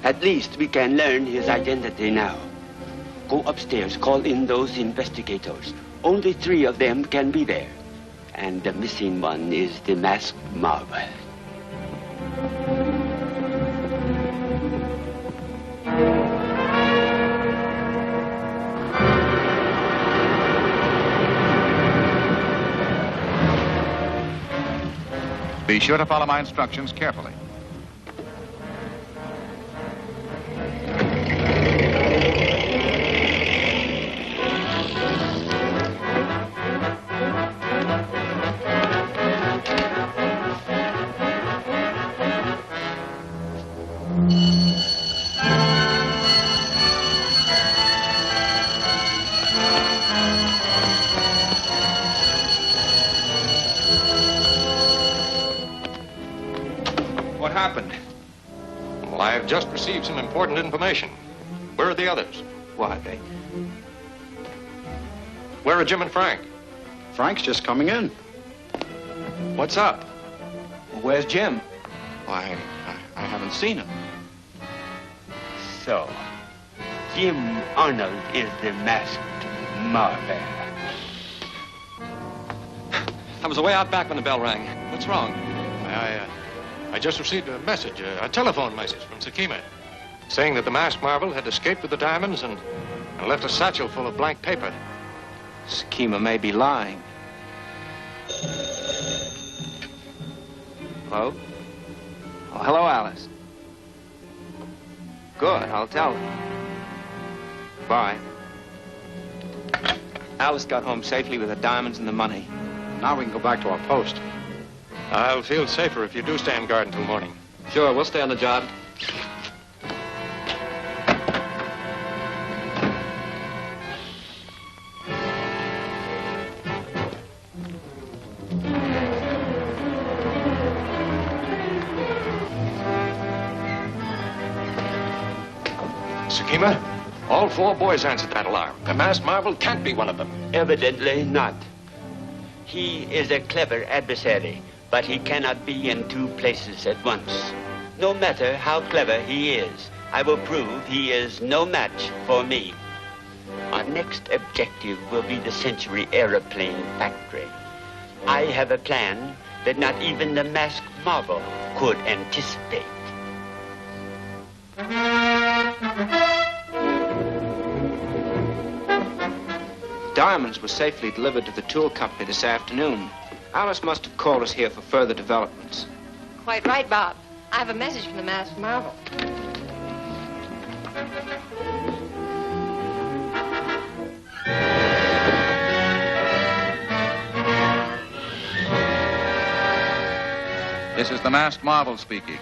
At least we can learn his identity now. Go upstairs, call in those investigators. Only 3 of them can be there. And the missing one is the masked marvel. Be sure to follow my instructions carefully. What happened? Well, I have just received some important information. Where are the others? Why, they... Where are Jim and Frank? Frank's just coming in. What's up? Where's Jim? Why, I haven't seen him. So, Jim Arnold is the masked marvel. I was away out back when the bell rang. What's wrong? I just received a message, a telephone message from Sakima, saying that the masked marvel had escaped with the diamonds and left a satchel full of blank paper. Sakima may be lying. Hello? Oh, hello, Alice. Good, I'll tell her. Bye. Alice got home safely with the diamonds and the money. Now we can go back to our post. I'll feel safer if you do stand guard until morning. Sure, we'll stay on the job. Sakima, all 4 boys answered that alarm. The masked marvel can't be one of them. Evidently not. He is a clever adversary, but he cannot be in 2 places at once. No matter how clever he is, I will prove he is no match for me. Our next objective will be the Century Aeroplane Factory. I have a plan that not even the masked marvel could anticipate. diamonds were safely delivered to the tool company this afternoon. Alice must have called us here for further developments. Quite right, Bob. I have a message from the masked marvel. This is the masked marvel speaking.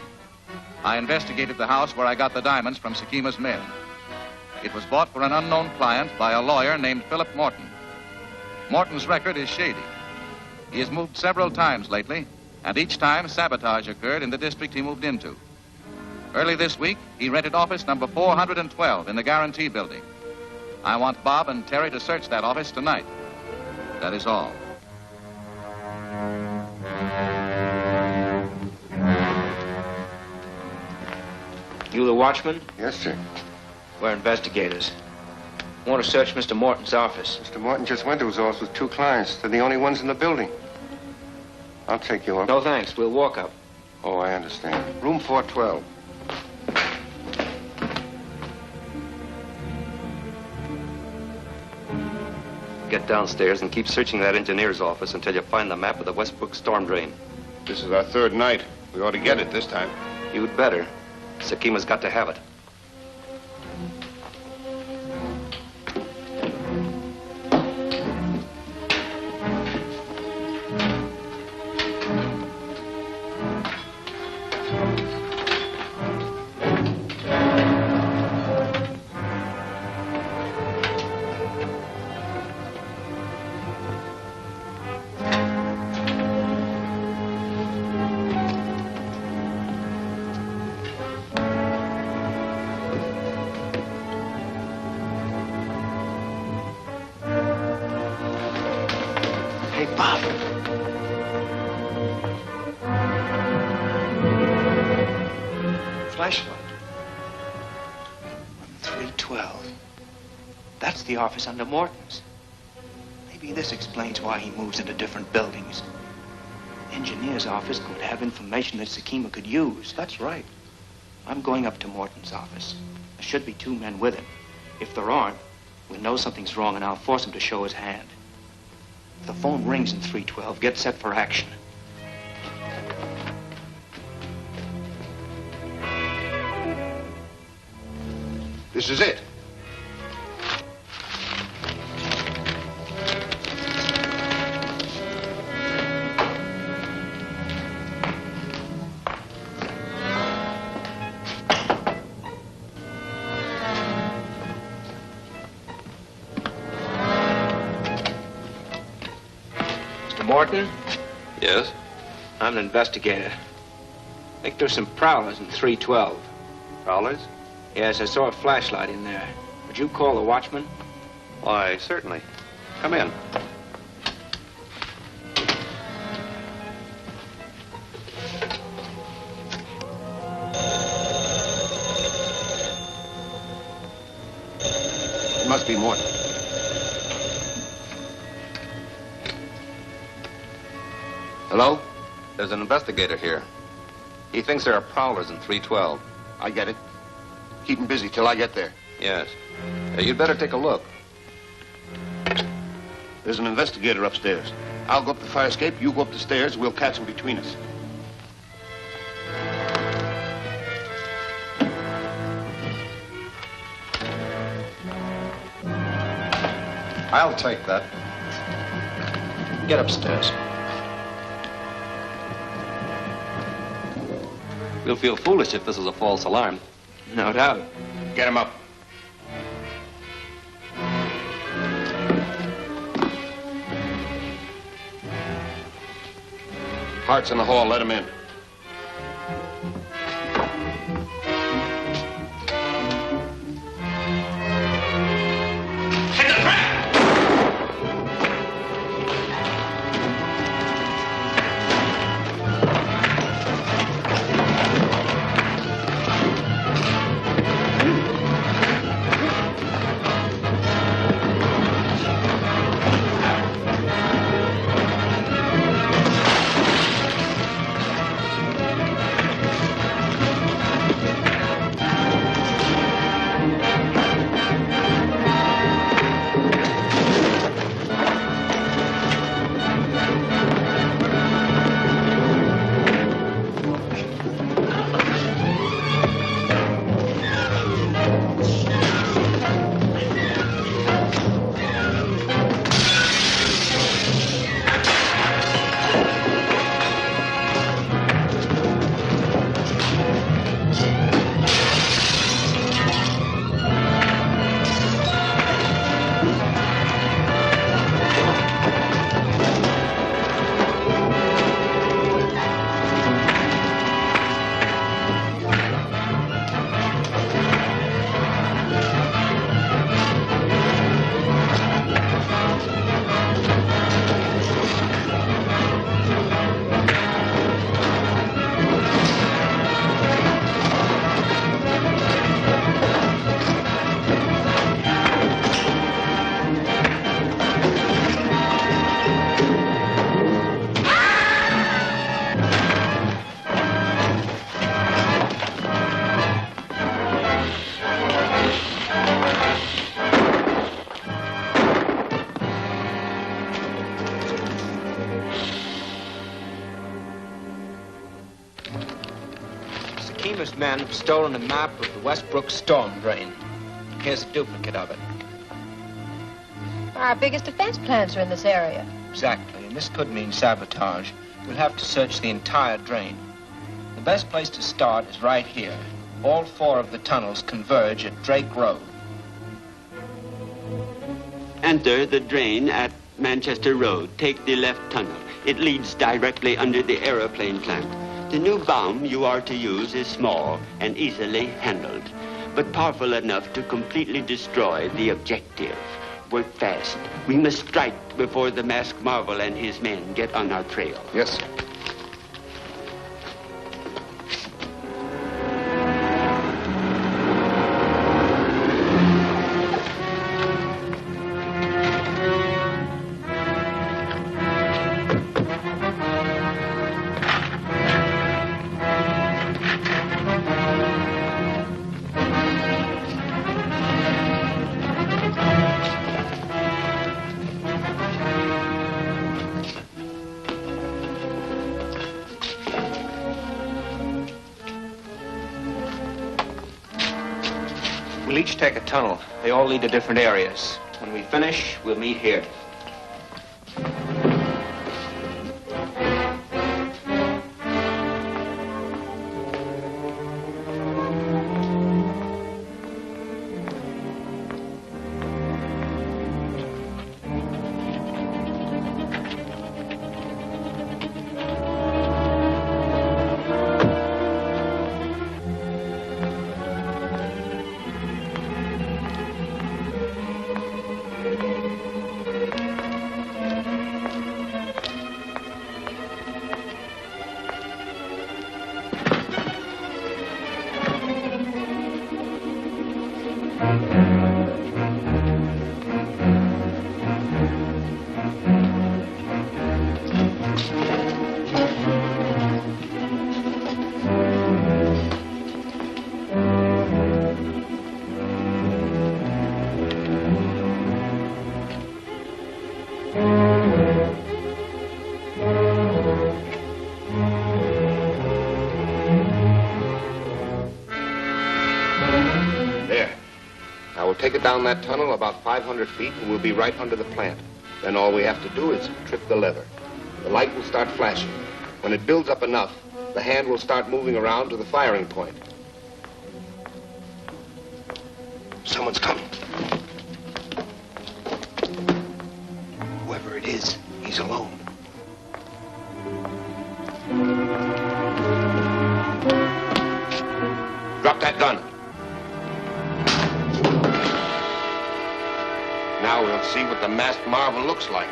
I investigated the house where I got the diamonds from Sakima's men. It was bought for an unknown client by a lawyer named Philip Morton. Morton's record is shady. He has moved several times lately, and each time sabotage occurred in the district he moved into. Early this week, he rented office number 412 in the Guarantee Building. I want Bob and Terry to search that office tonight. That is all. You the watchman? Yes, sir. We're investigators. Want to search Mr. Morton's office. Mr. Morton just went to his office with 2 clients. They're the only ones in the building. I'll take you up. No, thanks. We'll walk up. Oh, I understand. Room 412. Get downstairs and keep searching that engineer's office until you find the map of the Westbrook storm drain. This is our 3rd night. We ought to get it this time. You'd better. Sakima's got to have it. Flashlight. 312. That's the office under Morton's. Maybe this explains why he moves into different buildings. The engineer's office could have information that Sakima could use. That's right. I'm going up to Morton's office. There should be 2 men with him. If there aren't, we'll know something's wrong and I'll force him to show his hand. If the phone rings in 312, get set for action. This is it. Mr. Morton? Yes? I'm an investigator. I think there's some prowlers in 312. Prowlers? Yes, I saw a flashlight in there. Would you call the watchman? Why, certainly. Come in. It must be Morton. Hello? There's an investigator here. He thinks there are prowlers in 312. I get it. Keep him busy till I get there. Yes. You'd better take a look. There's an investigator upstairs. I'll go up the fire escape, you go up the stairs, we'll catch him between us. I'll take that. Get upstairs. We'll feel foolish if this is a false alarm. No doubt. Get him up. Hart's in the hall. Let him in. Sakima's men have stolen a map of the Westbrook storm drain. Here's a duplicate of it. Our biggest defense plants are in this area. Exactly, and this could mean sabotage. We'll have to search the entire drain. The best place to start is right here. All 4 of the tunnels converge at Drake Road. Enter the drain at Manchester Road. Take the left tunnel. It leads directly under the aeroplane plant. The new bomb you are to use is small and easily handled, but powerful enough to completely destroy the objective. Work fast. We must strike before the masked marvel and his men get on our trail. Yes, sir. We'll each take a tunnel. They all lead to different areas. When we finish, we'll meet here. Take it down that tunnel about 500 feet, and we'll be right under the plant. Then all we have to do is trip the lever. The light will start flashing. When it builds up enough, the hand will start moving around to the firing point. Someone's coming. Whoever it is, he's alone. Drop that gun. Now we'll see what the masked marvel looks like.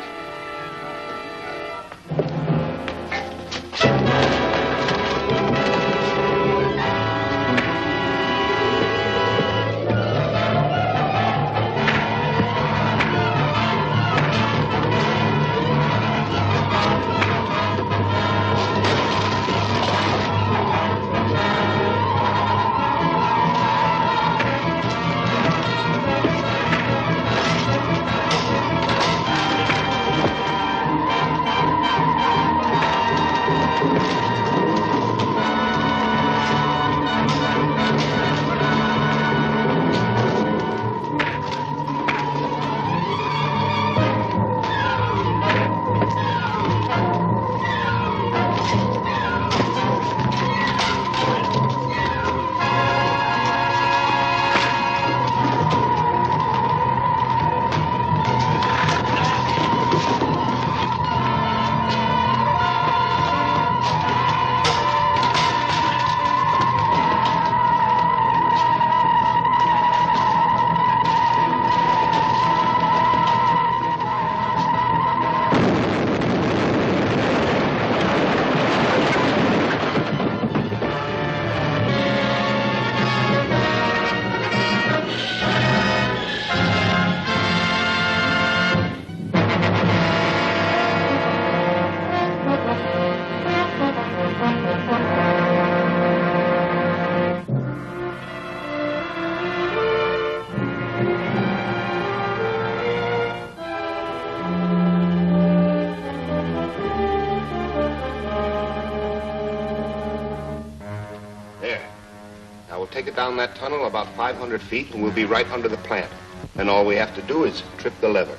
take it down that tunnel about 500 feet, and we'll be right under the plant. Then all we have to do is trip the lever.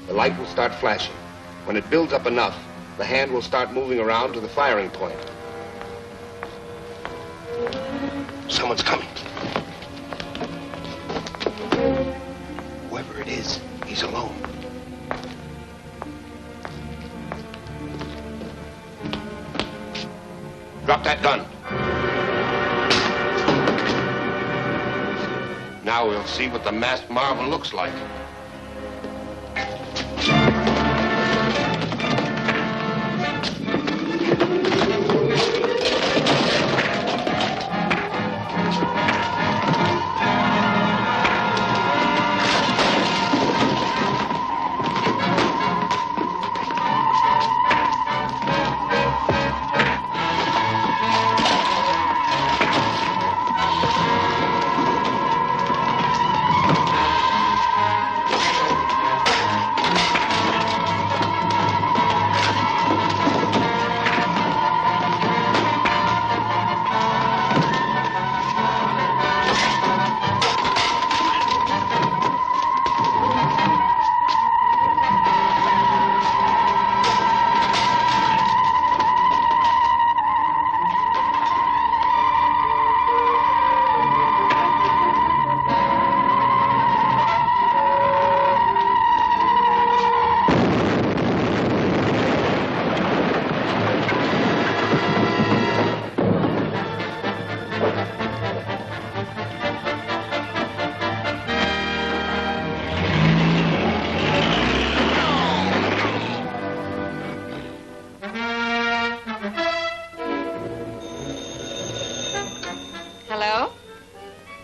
The light will start flashing. When it builds up enough, the hand will start moving around to the firing point. Someone's coming. Whoever it is, he's alone. Drop that gun. Now we'll see what the masked marvel looks like.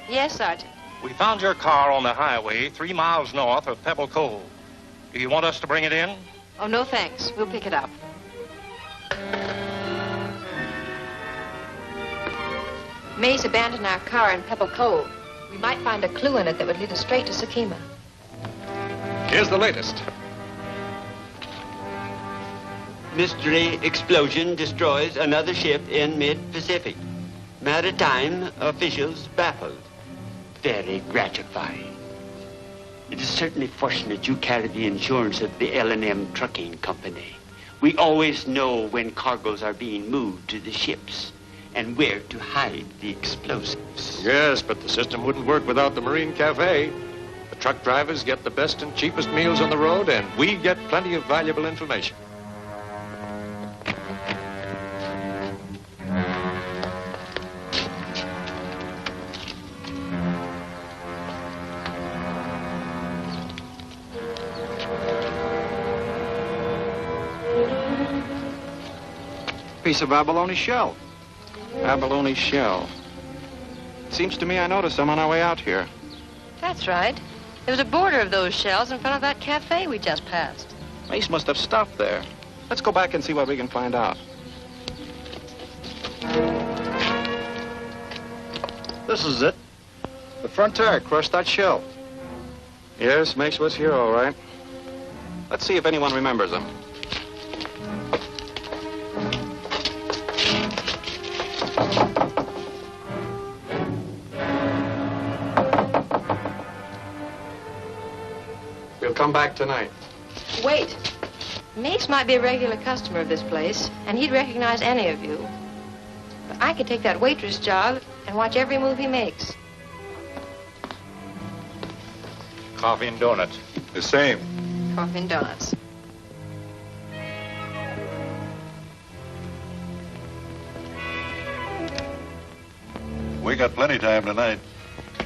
Yes, Sergeant. We found your car on the highway 3 miles north of Pebble Cove. Do you want us to bring it in? Oh, no, thanks. We'll pick it up. Mace abandoned our car in Pebble Cove. We might find a clue in it that would lead us straight to Sakima. Here's the latest. Mystery explosion destroys another ship in mid-Pacific. Maritime officials baffled. Very gratifying. It is certainly fortunate you carry the insurance of the L&M Trucking Company. We always know when cargoes are being moved to the ships and where to hide the explosives. Yes, but the system wouldn't work without the Marine Cafe. The truck drivers get the best and cheapest meals on the road, and we get plenty of valuable information. Piece of abalone shell. Abalone shell. Seems to me I noticed them on our way out here. That's right. There was a border of those shells in front of that cafe we just passed. Mace must have stopped there. Let's go back and see what we can find out. This is it. The front tire crushed that shell. Yes, Mace was here, all right. Let's see if anyone remembers him. We'll come back tonight. Wait. Mace might be a regular customer of this place, and he'd recognize any of you. But I could take that waitress job and watch every move he makes. Coffee and donuts. The same. Coffee and donuts. We got plenty time tonight.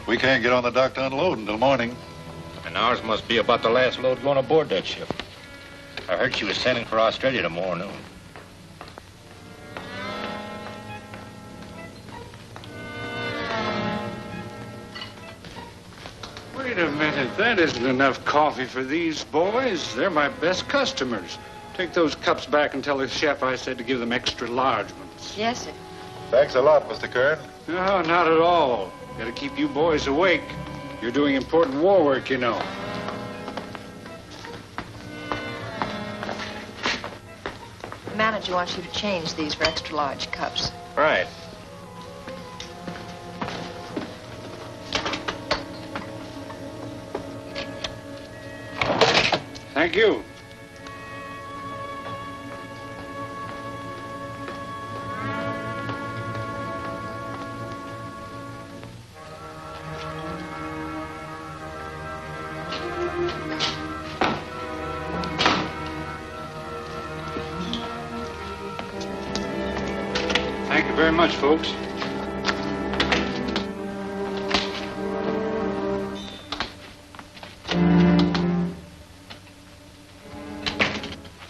We can't get on the dock to unload until morning. And ours must be about the last load going aboard that ship. I heard she was sailing for Australia tomorrow noon. Wait a minute. That isn't enough coffee for these boys. They're my best customers. Take those cups back and tell the chef I said to give them extra large ones. Yes, sir. Thanks a lot, Mr. Kern. No, not at all. Gotta keep you boys awake. You're doing important war work, you know. The manager wants you to change these for extra large cups. Right. Thank you. Thank you very much, folks.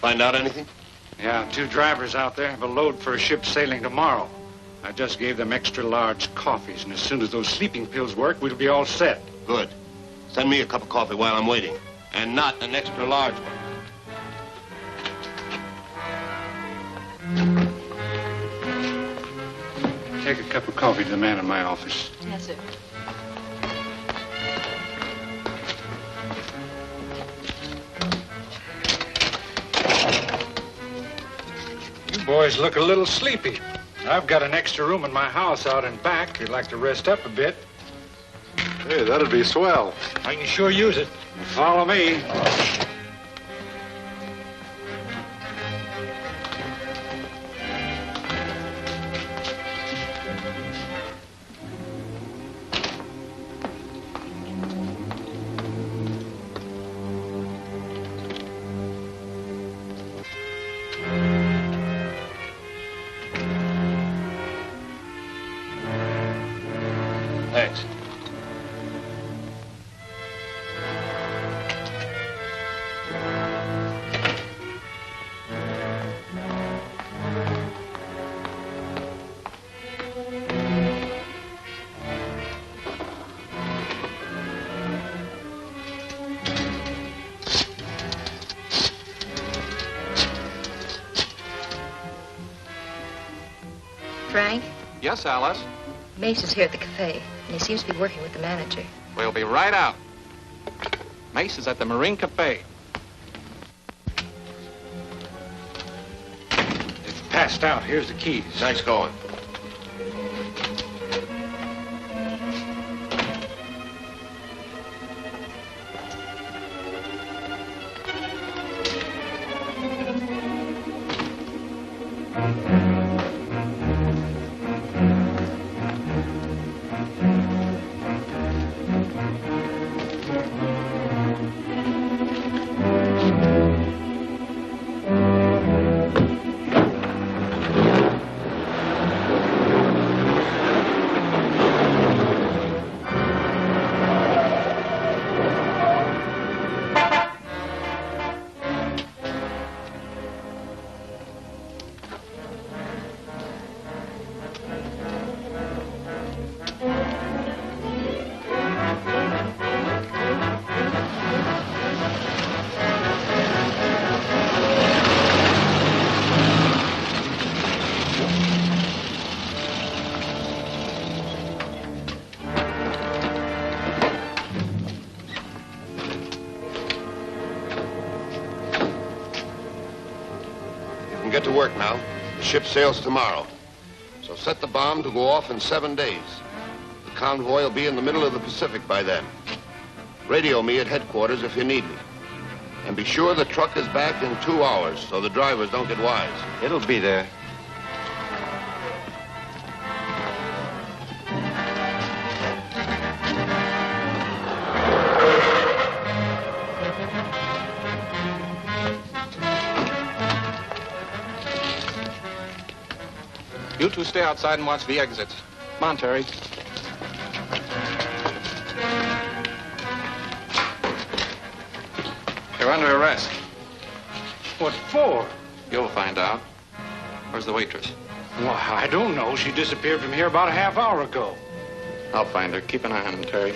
Find out anything? Yeah, 2 drivers out there have a load for a ship sailing tomorrow. I just gave them extra large coffees, and as soon as those sleeping pills work, we'll be all set. Good. Send me a cup of coffee while I'm waiting. And not an extra large one. Take a cup of coffee to the man in my office. Yes, sir. You boys look a little sleepy. I've got an extra room in my house out in back. If you'd like to rest up a bit. Hey, that'd be swell. I can sure use it. Follow me. Thanks. Frank, Yes, Alice? Mace is here at the cafe, and he seems to be working with the manager. We'll be right out. Mace is at the Marine Cafe. It's passed out. Here's the keys. Nice going. Get to work now. The ship sails tomorrow. So set the bomb to go off in 7 days. The convoy will be in the middle of the Pacific by then. Radio me at headquarters if you need me. And be sure the truck is back in 2 hours so the drivers don't get wise. It'll be there. You two stay outside and watch the exits. Come on, Terry. You're under arrest. What for? You'll find out. Where's the waitress? Why, I don't know. She disappeared from here about a half hour ago. I'll find her. Keep an eye on him, Terry.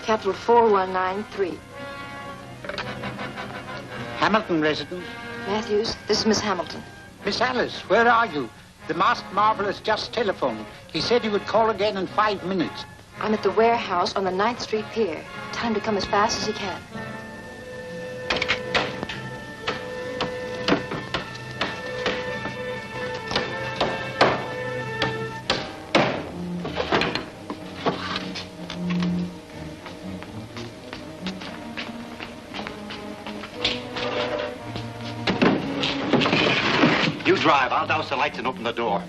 capital 4193. Hamilton resident. Matthews, this is Miss Hamilton. Miss Alice, where are you? The masked marvel has just telephoned. He said he would call again in 5 minutes. I'm at the warehouse on the 9th Street Pier. Time to come as fast as you can. You drive. I'll douse the lights and open the door.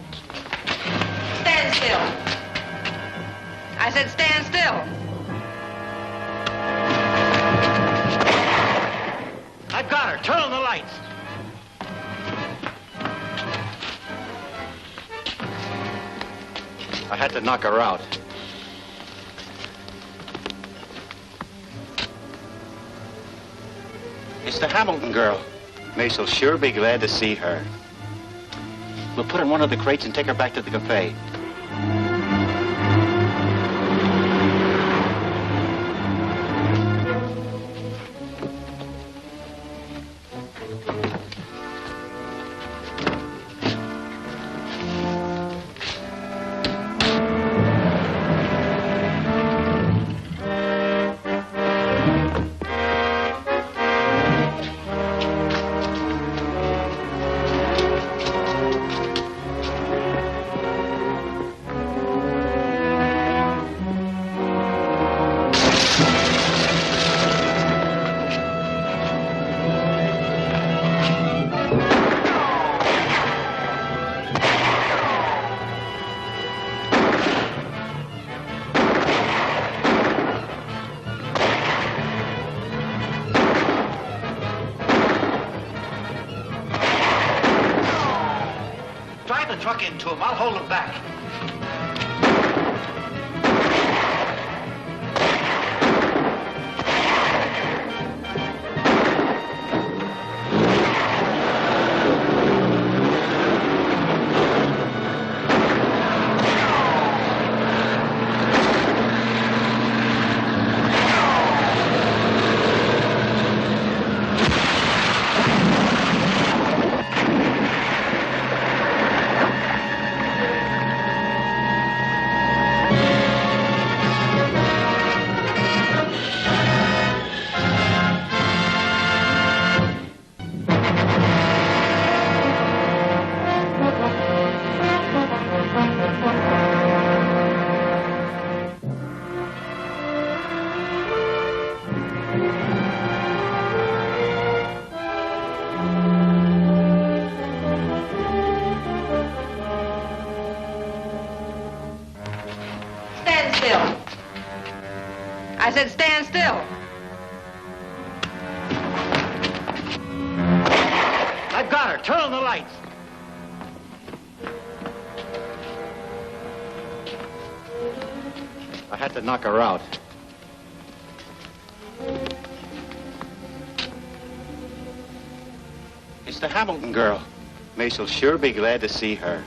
Stand still. I said stand still. I've got her. Turn on the lights. I had to knock her out. It's the Hamilton girl. Mace will sure be glad to see her. We'll put her in one of the crates and take her back to the cafe. Truck into him. I'll hold him back. I said stand still. I've got her. Turn on the lights. I had to knock her out. It's the Hamilton girl. Mace will sure be glad to see her.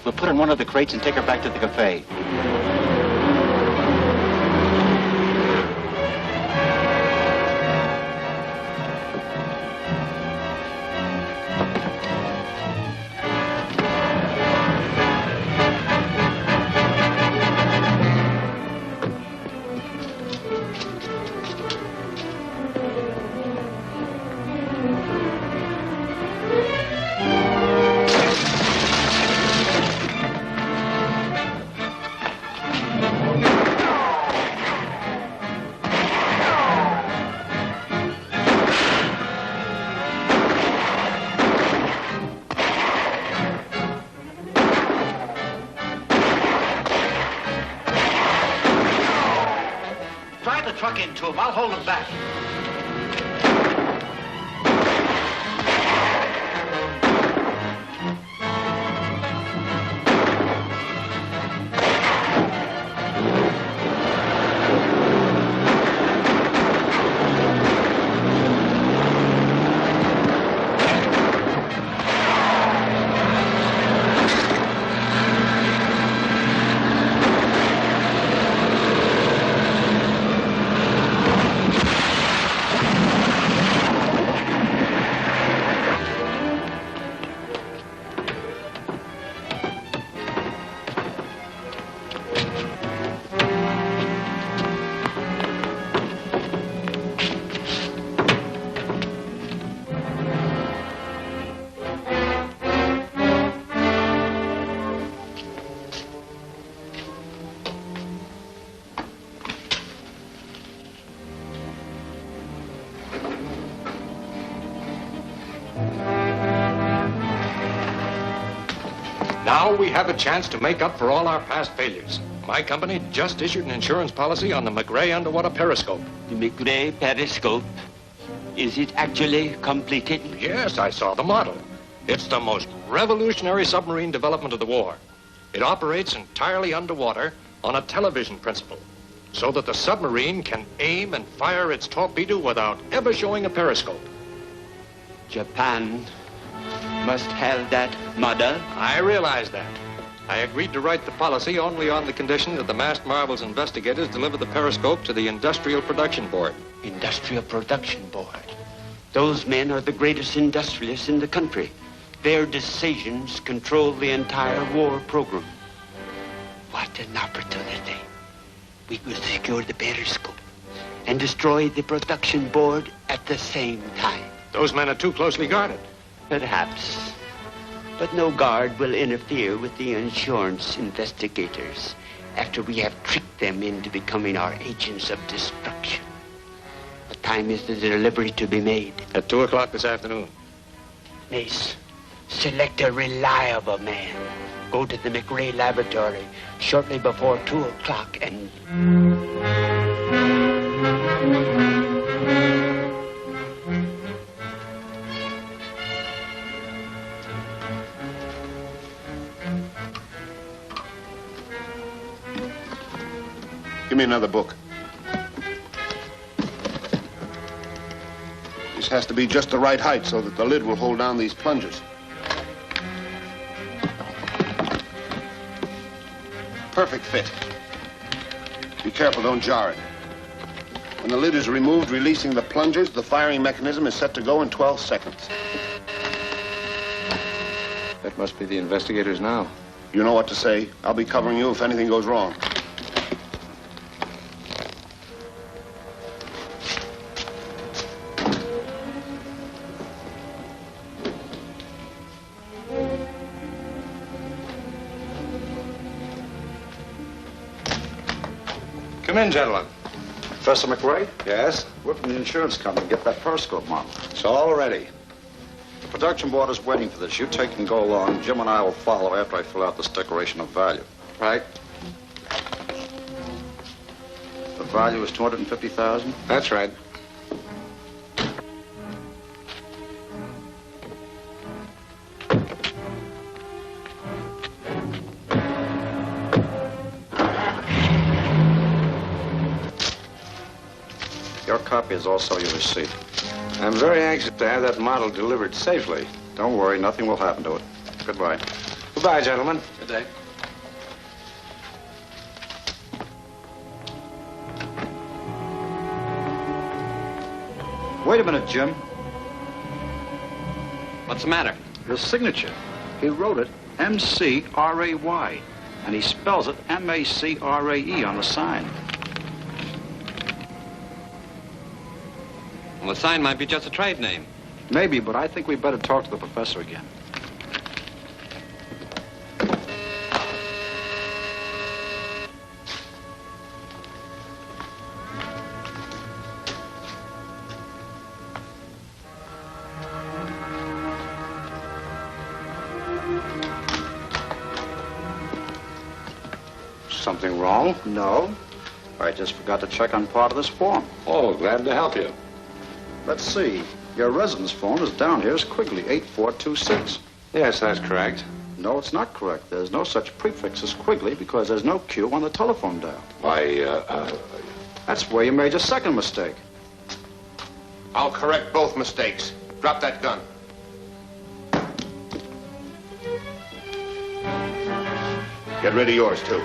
We'll put her in one of the crates and take her back to the cafe. Truck into him. I'll hold him back. Now we have a chance to make up for all our past failures. My company just issued an insurance policy on the McRae underwater periscope. The McRae periscope? Is it actually completed? Yes, I saw the model. It's the most revolutionary submarine development of the war. It operates entirely underwater on a television principle, so that the submarine can aim and fire its torpedo without ever showing a periscope. Japan must have that model. I realize that. I agreed to write the policy only on the condition that the Masked Marvel's investigators deliver the periscope to the Industrial Production Board. Industrial Production Board? Those men are the greatest industrialists in the country. Their decisions control the entire war program. What an opportunity. We will secure the periscope and destroy the production board at the same time. Those men are too closely guarded. Perhaps. But no guard will interfere with the insurance investigators after we have tricked them into becoming our agents of destruction. What time is the delivery to be made? At 2 o'clock this afternoon. Mace, select a reliable man. Go to the McRae laboratory shortly before 2 o'clock and... Give me another book. This has to be just the right height so that the lid will hold down these plungers. Perfect fit. Be careful, don't jar it. When the lid is removed, releasing the plungers, the firing mechanism is set to go in 12 seconds. That must be the investigators now. You know what to say. I'll be covering you if anything goes wrong. Come in, gentlemen. Professor McRae? Yes? We're from the insurance company. Get that periscope model. It's all ready. The production board is waiting for this. You take and go along. Jim and I will follow after I fill out this declaration of value. Right? The value is $250,000? That's right. Your copy is also your receipt. I'm very anxious to have that model delivered safely. Don't worry, nothing will happen to it. Goodbye. Goodbye, gentlemen. Good day. Wait a minute, Jim. What's the matter? His signature. He wrote it M-C-R-A-Y, and he spells it M-A-C-R-A-E on the sign. Well, the sign might be just a trade name. Maybe, but I think we better talk to the professor again. Something wrong? No. I just forgot to check on part of this form. Oh, glad to help you. Let's see. Your residence phone is down here as Quigley, 8426. Yes, that's correct. No, it's not correct. There's no such prefix as Quigley because there's no Q on the telephone dial. Why, That's where you made your second mistake. I'll correct both mistakes. Drop that gun. Get rid of yours, too.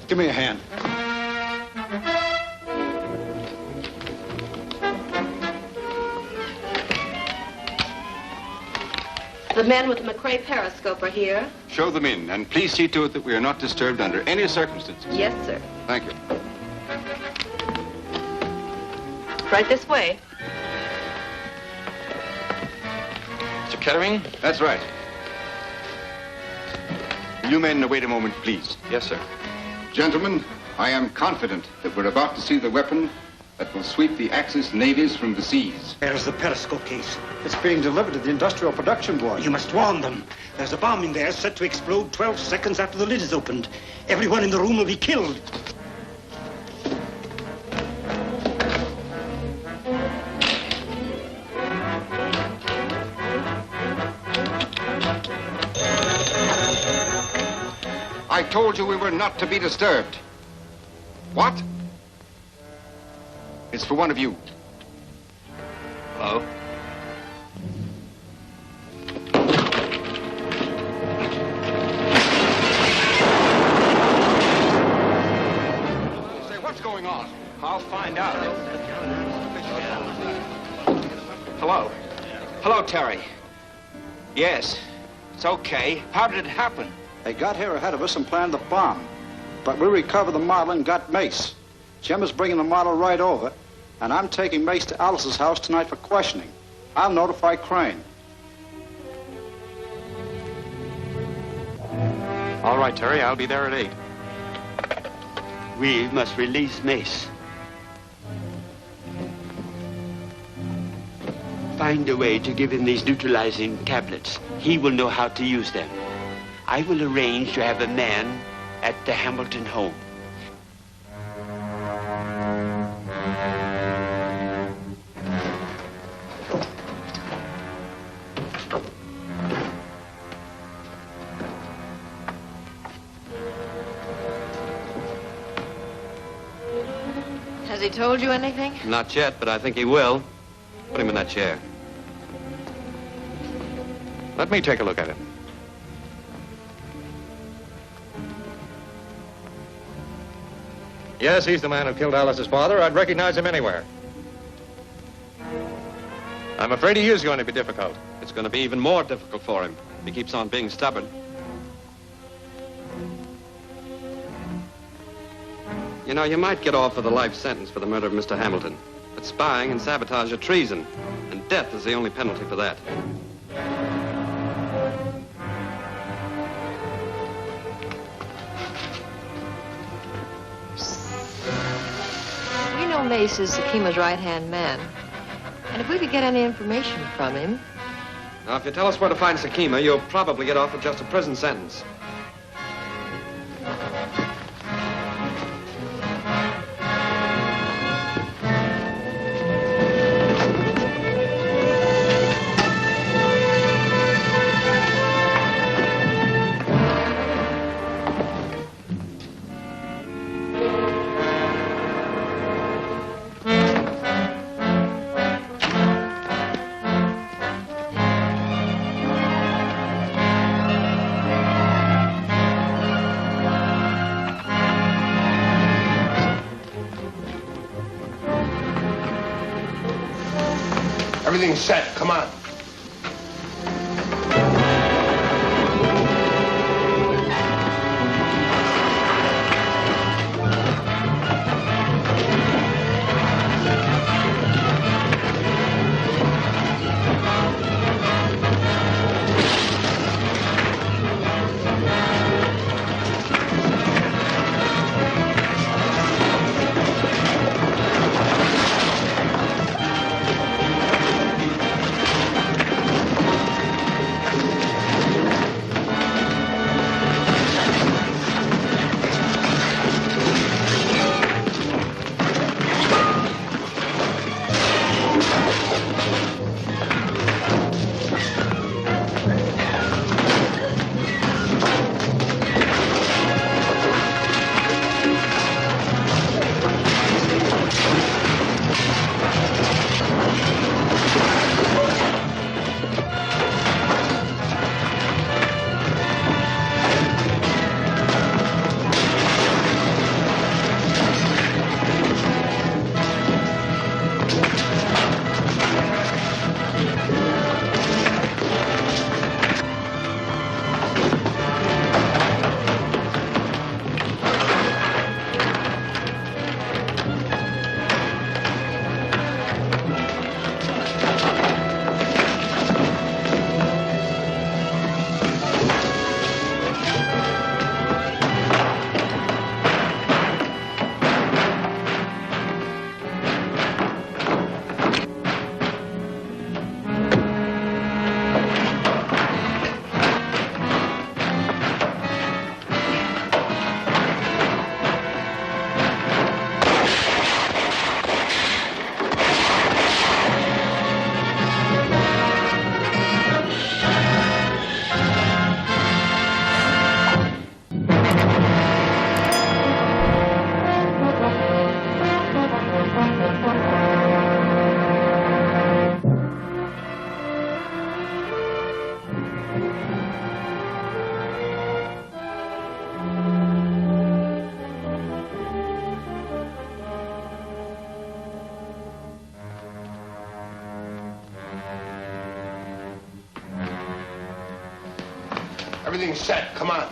Give me a hand. The men with the McRae periscope are here. Show them in, and please see to it that we are not disturbed under any circumstances. Yes, sir. Thank you. Right this way. Mr. Kettering? That's right. Will you men wait a moment, please? Yes, sir. Gentlemen, I am confident that we're about to see the weapon that will sweep the Axis navies from the seas. There's the periscope case. It's being delivered to the Industrial Production Board. You must warn them. There's a bomb in there set to explode 12 seconds after the lid is opened. Everyone in the room will be killed. I told you we were not to be disturbed. What? It's for one of you. Hello? Say, what's going on? I'll find out. Hello. Hello, Terry. Yes, it's okay. How did it happen? They got here ahead of us and planned the bomb. But we recovered the model and got Mace. Jim is bringing the model right over, and I'm taking Mace to Alice's house tonight for questioning. I'll notify Crane. All right, Terry, I'll be there at 8. We must release Mace. Find a way to give him these neutralizing tablets. He will know how to use them. I will arrange to have a man at the Hamilton home. Has he told you anything? Not yet, but I think he will. Put him in that chair. Let me take a look at him. Yes, he's the man who killed Alice's father. I'd recognize him anywhere. I'm afraid he is going to be difficult. It's going to be even more difficult for him if he keeps on being stubborn. You know, you might get off with a life sentence for the murder of Mr. Hamilton. But spying and sabotage are treason, and death is the only penalty for that. We know Mace is Sakima's right-hand man. And if we could get any information from him... Now, if you tell us where to find Sakima, you'll probably get off with just a prison sentence. Everything's set. Come on. Everything's set. Come on.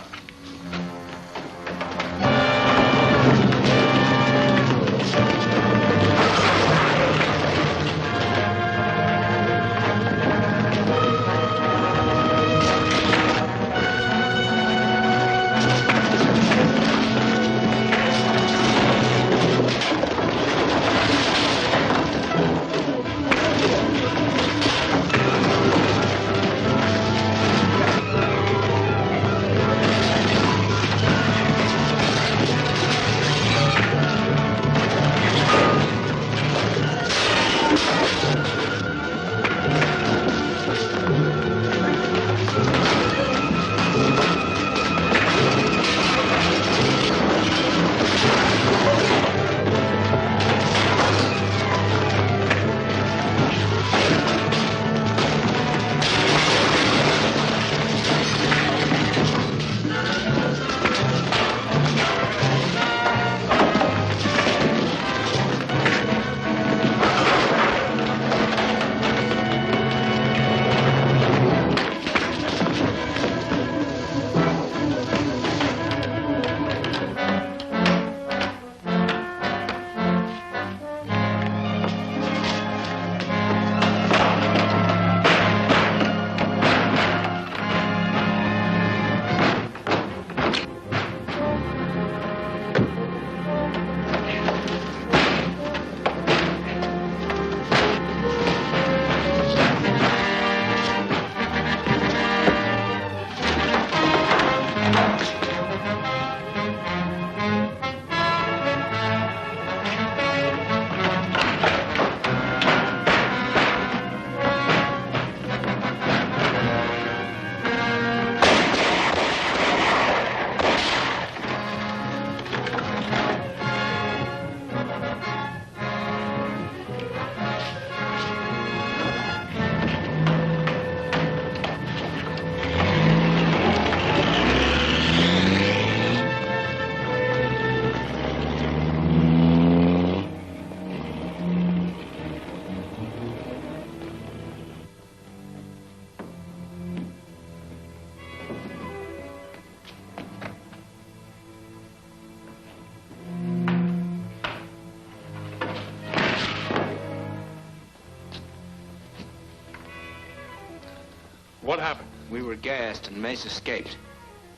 What happened? We were gassed and Mace escaped.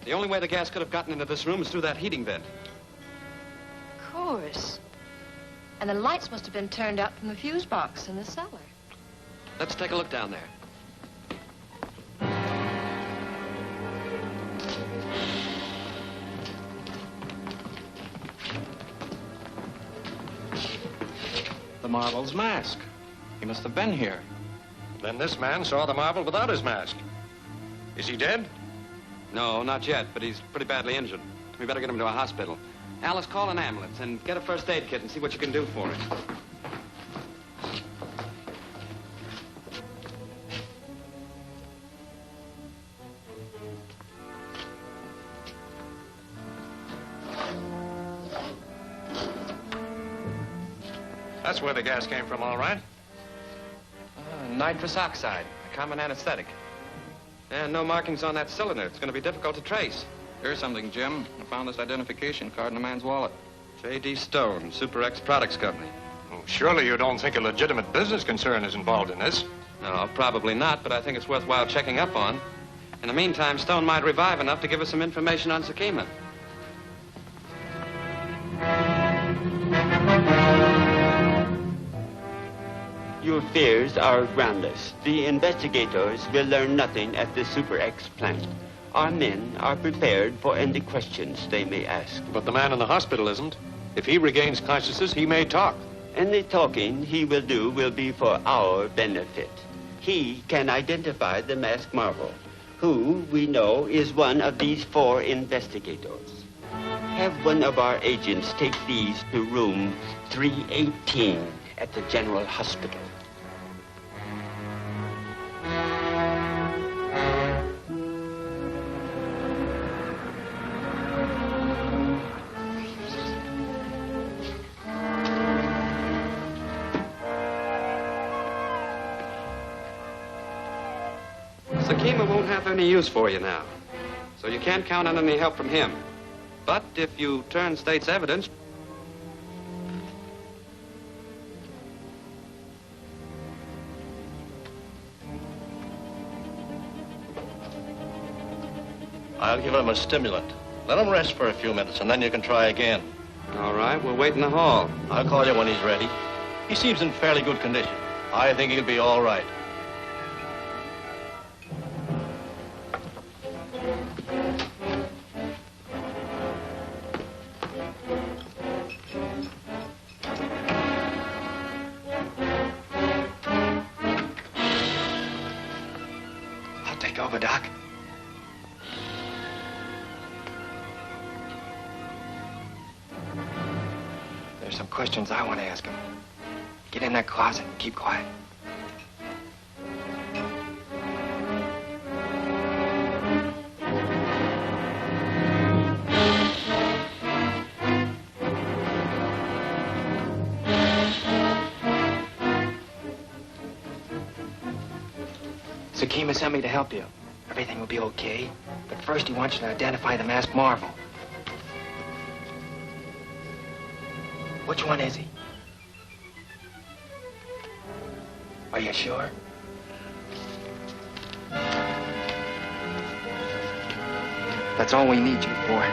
The only way the gas could have gotten into this room is through that heating vent. Of course. And the lights must have been turned out from the fuse box in the cellar. Let's take a look down there. The Marble's mask. He must have been here. Then this man saw the marble without his mask. Is he dead? No, not yet, but he's pretty badly injured. We better get him to a hospital. Alice, call an ambulance and get a first aid kit and see what you can do for him. That's where the gas came from, all right. Nitrous oxide, a common anesthetic. And no markings on that cylinder. It's going to be difficult to trace. Here's something, Jim. I found this identification card in a man's wallet. J.D. Stone, Super X Products Company. Oh, surely you don't think a legitimate business concern is involved in this? No, probably not, but I think it's worthwhile checking up on. In the meantime, Stone might revive enough to give us some information on Sakima. Your fears are groundless. The investigators will learn nothing at the Super X plant. Our men are prepared for any questions they may ask. But the man in the hospital isn't. If he regains consciousness, he may talk. Any talking he will do will be for our benefit. He can identify the masked marble, who we know is one of these 4 investigators. Have one of our agents take these to room 318 at the General Hospital. Sakima won't have any use for you now. so you can't count on any help from him. But if you turn state's evidence... I'll give him a stimulant. Let him rest for a few minutes, and then you can try again. All right, we'll wait in the hall. I'll call you when he's ready. He seems in fairly good condition. I think he'll be all right. I'll take over, Doc. There's some questions I want to ask him. Get in that closet and keep quiet. Sakima sent me to help you. Everything will be okay. But first he wants you to identify the masked marvel. Which one is he? Are you sure? That's all we need you for.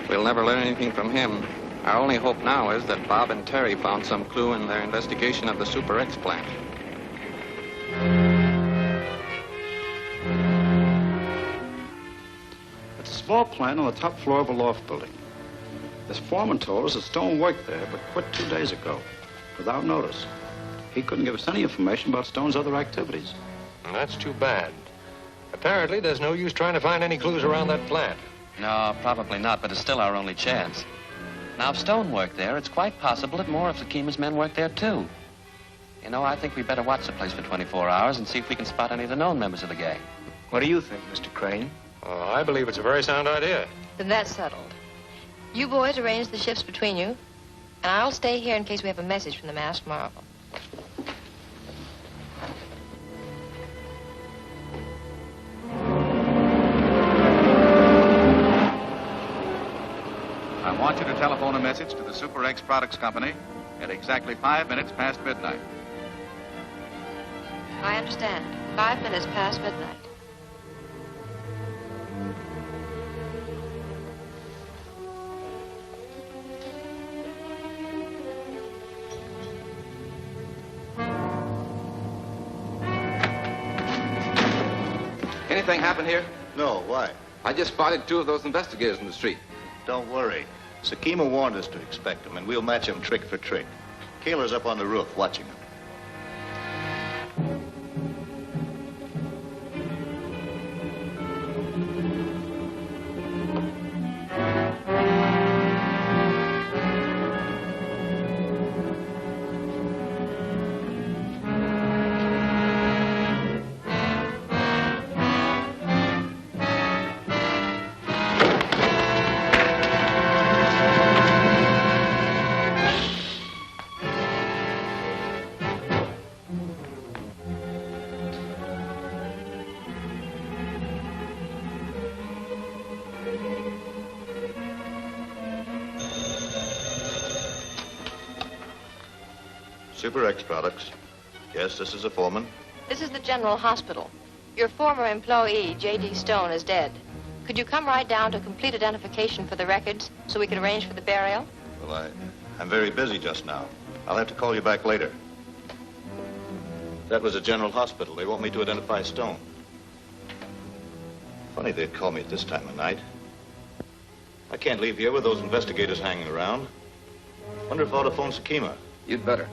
We'll never learn anything from him. Our only hope now is that Bob and Terry found some clue in their investigation of the Super X plant. It's a small plant on the top floor of a loft building. This foreman told us that Stone worked there, but quit 2 days ago, without notice. He couldn't give us any information about Stone's other activities. That's too bad. Apparently, there's no use trying to find any clues around that plant. No, probably not, but it's still our only chance. Now, if Stone worked there, it's quite possible that more of Sakima's men work there, too. You know, I think we better watch the place for 24 hours and see if we can spot any of the known members of the gang. What do you think, Mr. Crane? I believe it's a very sound idea. Then that's settled. You boys arrange the shifts between you, and I'll stay here in case we have a message from the masked marvel. I want you to telephone a message to the Super X Products Company at exactly 5 minutes past midnight. I understand. 5 minutes past midnight. Anything happen here? No, why? I just spotted 2 of those investigators in the street. Don't worry. Sakima warned us to expect them, and we'll match them trick for trick. Kaler's up on the roof watching them. Super X Products. Yes, this is the foreman. This is the General Hospital. Your former employee, J.D. Stone, is dead. Could you come right down to complete identification for the records so we can arrange for the burial? Well, I'm very busy just now. I'll have to call you back later. That was the General Hospital. They want me to identify Stone. Funny they'd call me at this time of night. I can't leave here with those investigators hanging around. Wonder if I ought to phone Sakima. You'd better.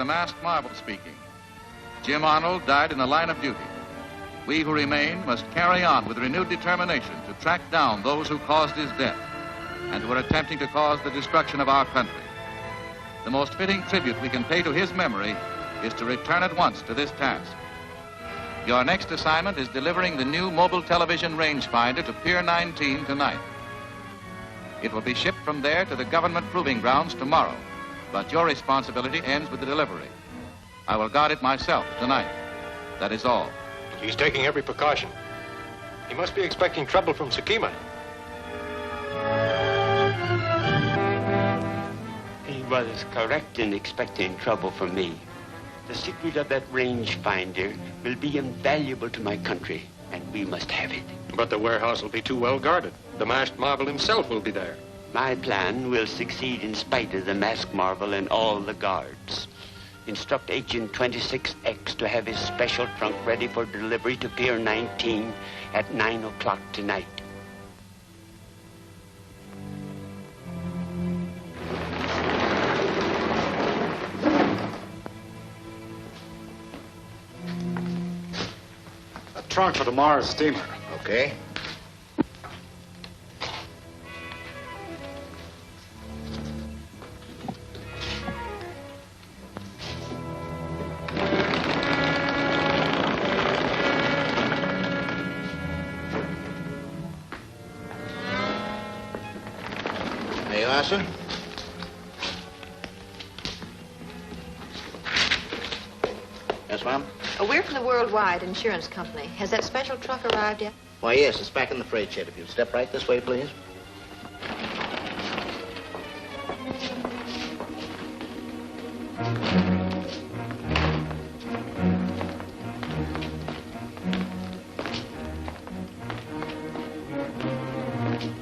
masked marvel speaking. Jim Arnold died in the line of duty. We who remain must carry on with renewed determination to track down those who caused his death and who are attempting to cause the destruction of our country. The most fitting tribute we can pay to his memory is to return at once to this task. Your next assignment is delivering the new mobile television rangefinder to Pier 19 tonight. It will be shipped from there to the government proving grounds tomorrow, but your responsibility ends with the delivery. I will guard it myself tonight. That is all. He's taking every precaution. He must be expecting trouble from Sakima. He was correct in expecting trouble from me. The secret of that rangefinder will be invaluable to my country, and we must have it. But the warehouse will be too well guarded. The masked marvel himself will be there. My plan will succeed in spite of the masked marvel and all the guards. Instruct Agent 26X to have his special trunk ready for delivery to Pier 19 at 9 o'clock tonight. A trunk for tomorrow's steamer. Okay. There you are, sir. Yes, ma'am? We're from the Worldwide Insurance Company. Has that special truck arrived yet? Why, yes, it's back in the freight shed. If you'll step right this way, please.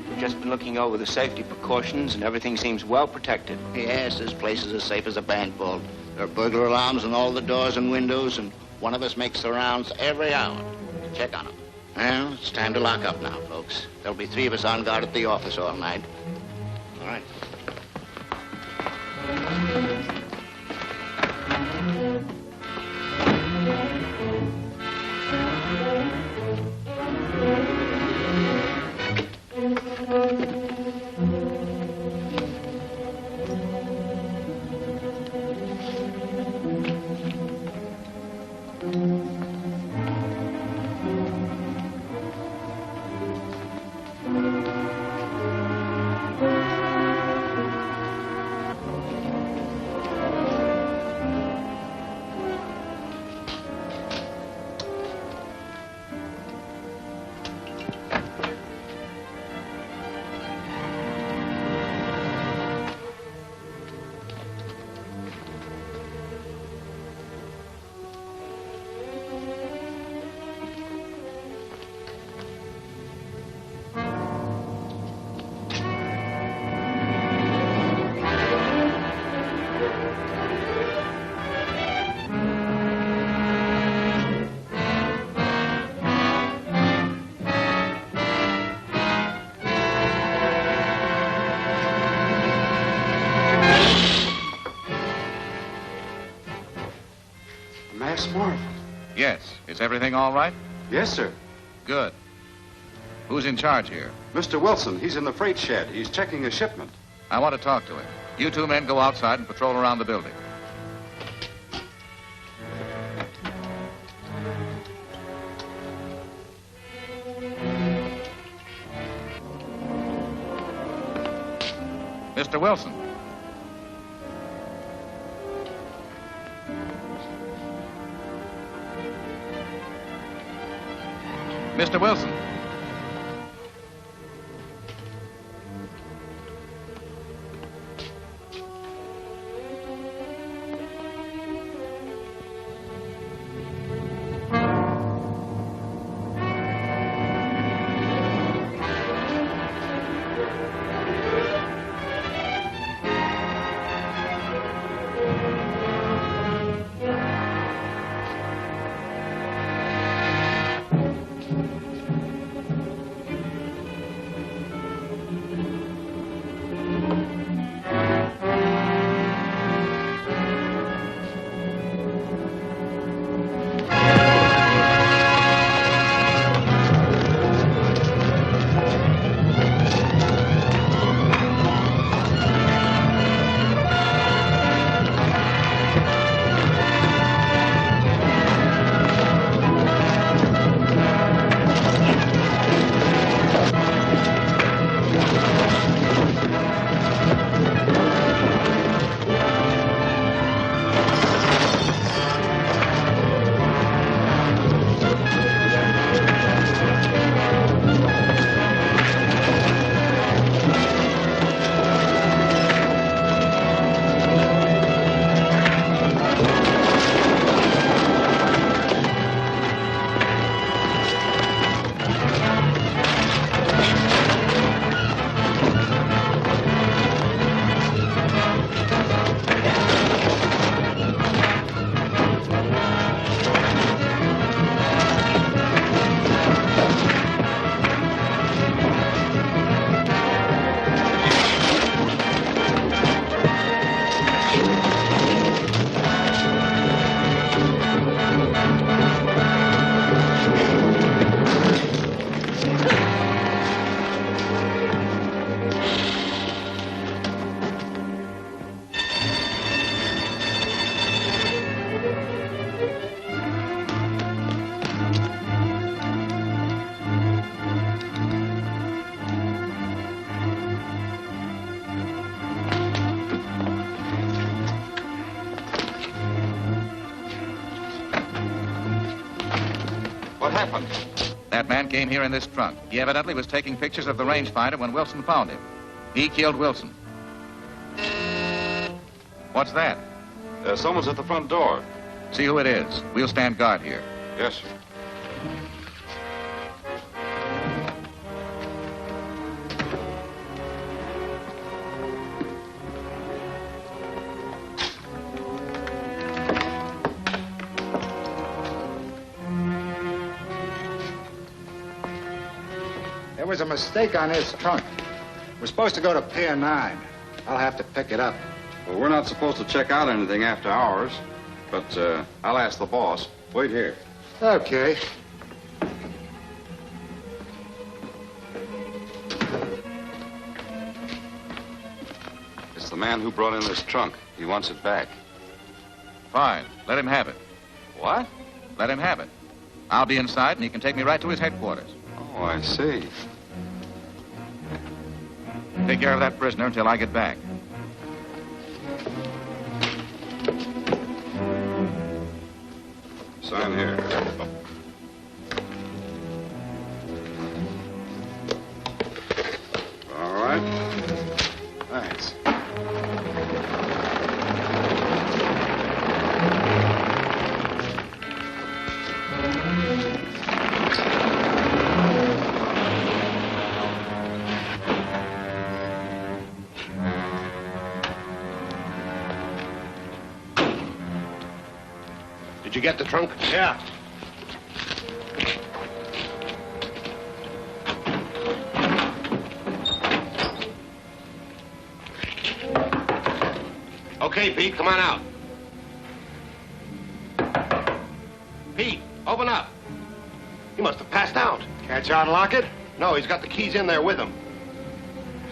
We've just been looking over the safety precautions, and everything seems well protected. Yes, this place is as safe as a bank vault. There are burglar alarms on all the doors and windows, and one of us makes the rounds every hour to check on them. Well, it's time to lock up now, folks. There'll be 3 of us on guard at the office all night. All right. Masked marvel. Yes. Is everything all right? Yes, sir. Good. Who's in charge here? Mr. Wilson, he's in the freight shed. He's checking a shipment. I want to talk to him. You 2 men go outside and patrol around the building. Mr. Wilson. Mr. Wilson. What happened? That man came here in this trunk. He evidently was taking pictures of the rangefinder when Wilson found him. He killed Wilson. What's that? Someone's at the front door. See who it is. We'll stand guard here. Yes, sir. There was a mistake on his trunk. We're supposed to go to Pier 9. I'll have to pick it up. Well, we're not supposed to check out anything after hours, but I'll ask the boss. Wait here. Okay. It's the man who brought in this trunk. He wants it back. Fine. Let him have it. What? Let him have it. I'll be inside, and he can take me right to his headquarters. Oh, I see. Take care of that prisoner until I get back. Sign here. All right. Thanks. Did you get the trunk? Yeah. Okay, Pete, come on out. Pete, open up. He must have passed out. Can't you unlock it? No, he's got the keys in there with him.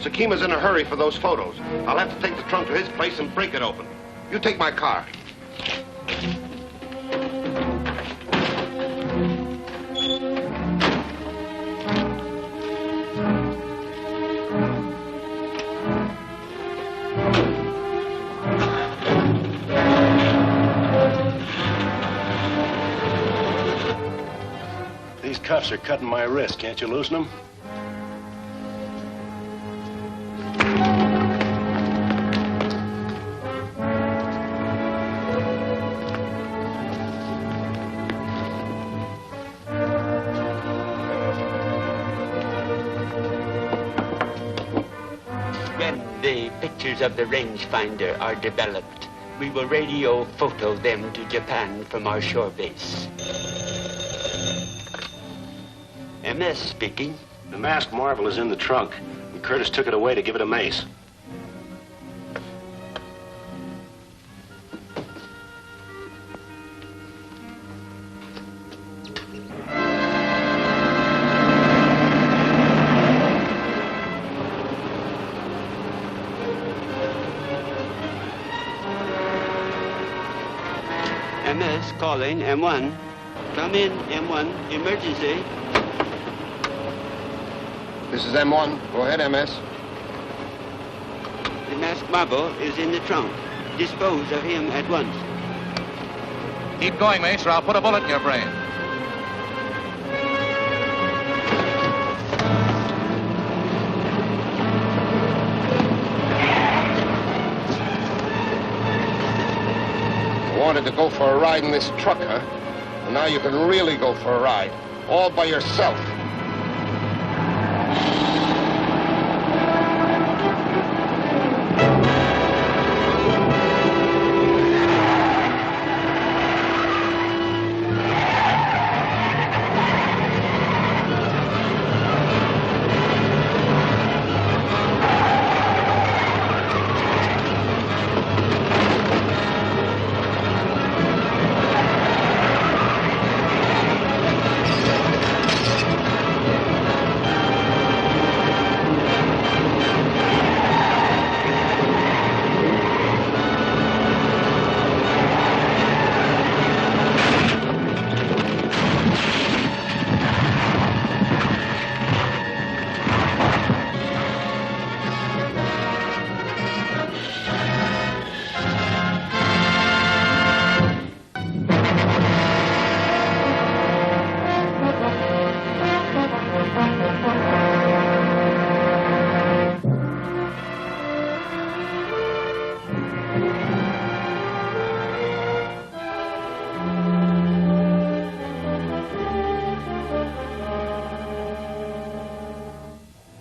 Sakima's in a hurry for those photos. I'll have to take the trunk to his place and break it open. You take my car. These cuffs are cutting my wrist. Can't you loosen them? When the pictures of the rangefinder are developed, we will radio photo them to Japan from our shore base. MS speaking. The masked marvel is in the trunk, and Curtis took it away to give it a mace. MS calling M1. Come in, M1. Emergency. This is M1. Go ahead, MS. The masked marble is in the trunk. Dispose of him at once. Keep going, Mace, or I'll put a bullet in your brain. You wanted to go for a ride in this truck, huh? And now you can really go for a ride. All by yourself.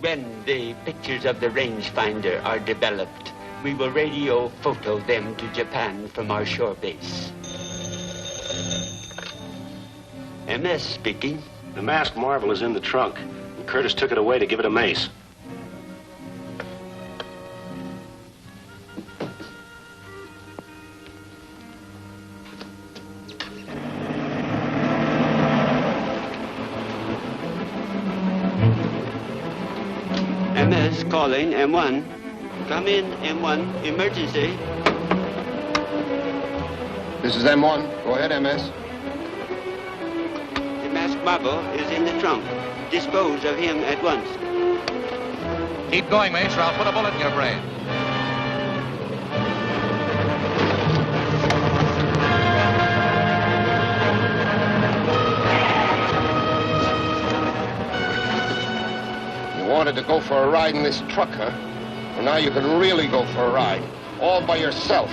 When the pictures of the rangefinder are developed, we will radio photo them to Japan from our shore base. MS speaking. The masked marvel is in the trunk, and Curtis took it away to give it a mace. MS calling M1. Come in, M1. Emergency. This is M1. Go ahead, MS. The masked marvel is in the trunk. Dispose of him at once. Keep going, Mace, or I'll put a bullet in your brain. You wanted to go for a ride in this truck, huh? Well, now you can really go for a ride. All by yourself.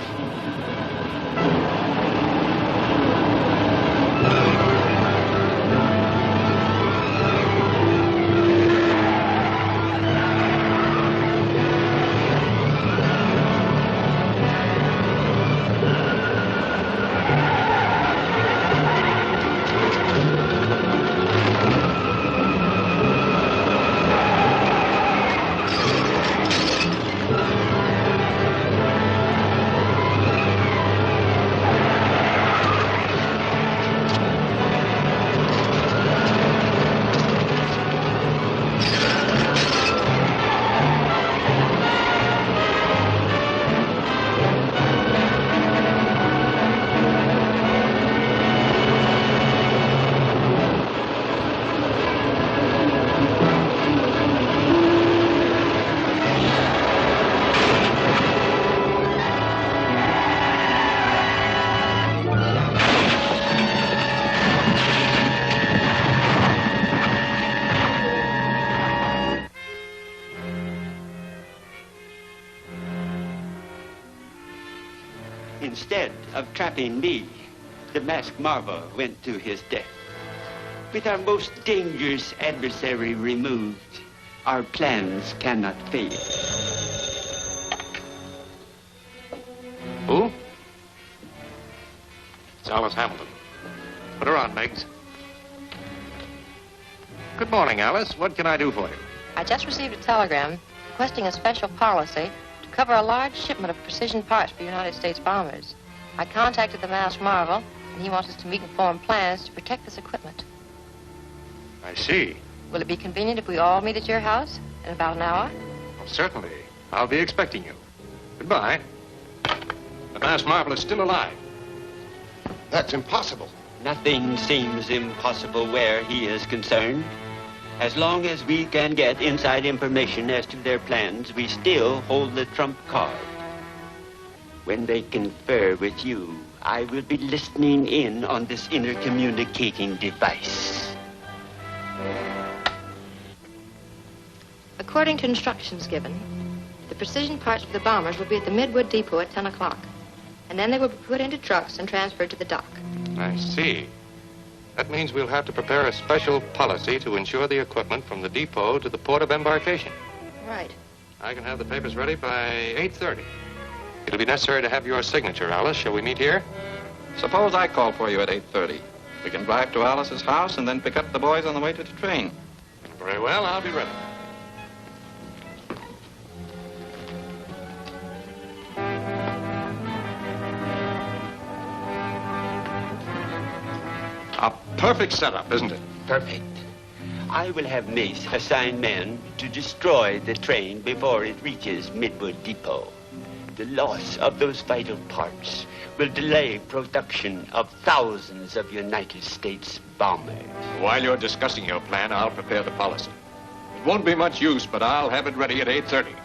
Instead of trapping me, the masked marvel went to his death. With our most dangerous adversary removed, our plans cannot fail. Who? It's Alice Hamilton. Put her on, Meggs. Good morning, Alice. What can I do for you? I just received a telegram requesting a special policy to cover a large shipment of precision parts for United States bombers. I contacted the masked marvel, and he wants us to meet and form plans to protect this equipment. I see. Will it be convenient if we all meet at your house in about an hour? Well, certainly. I'll be expecting you. Goodbye. The masked marvel is still alive. That's impossible. Nothing seems impossible where he is concerned. As long as we can get inside information as to their plans, we still hold the trump card. When they confer with you, I will be listening in on this intercommunicating device. According to instructions given, the precision parts for the bombers will be at the Midwood Depot at 10 o'clock. And then they will be put into trucks and transferred to the dock. I see. That means we'll have to prepare a special policy to ensure the equipment from the depot to the port of embarkation. Right. I can have the papers ready by 8:30. It'll be necessary to have your signature, Alice. Shall we meet here? Suppose I call for you at 8:30. We can drive to Alice's house and then pick up the boys on the way to the train. Very well, I'll be ready. A perfect setup, isn't it? Perfect. I will have Mace assign men to destroy the train before it reaches Midwood Depot. The loss of those vital parts will delay production of thousands of United States bombers. While you're discussing your plan, I'll prepare the policy. It won't be much use, but I'll have it ready at 8:30.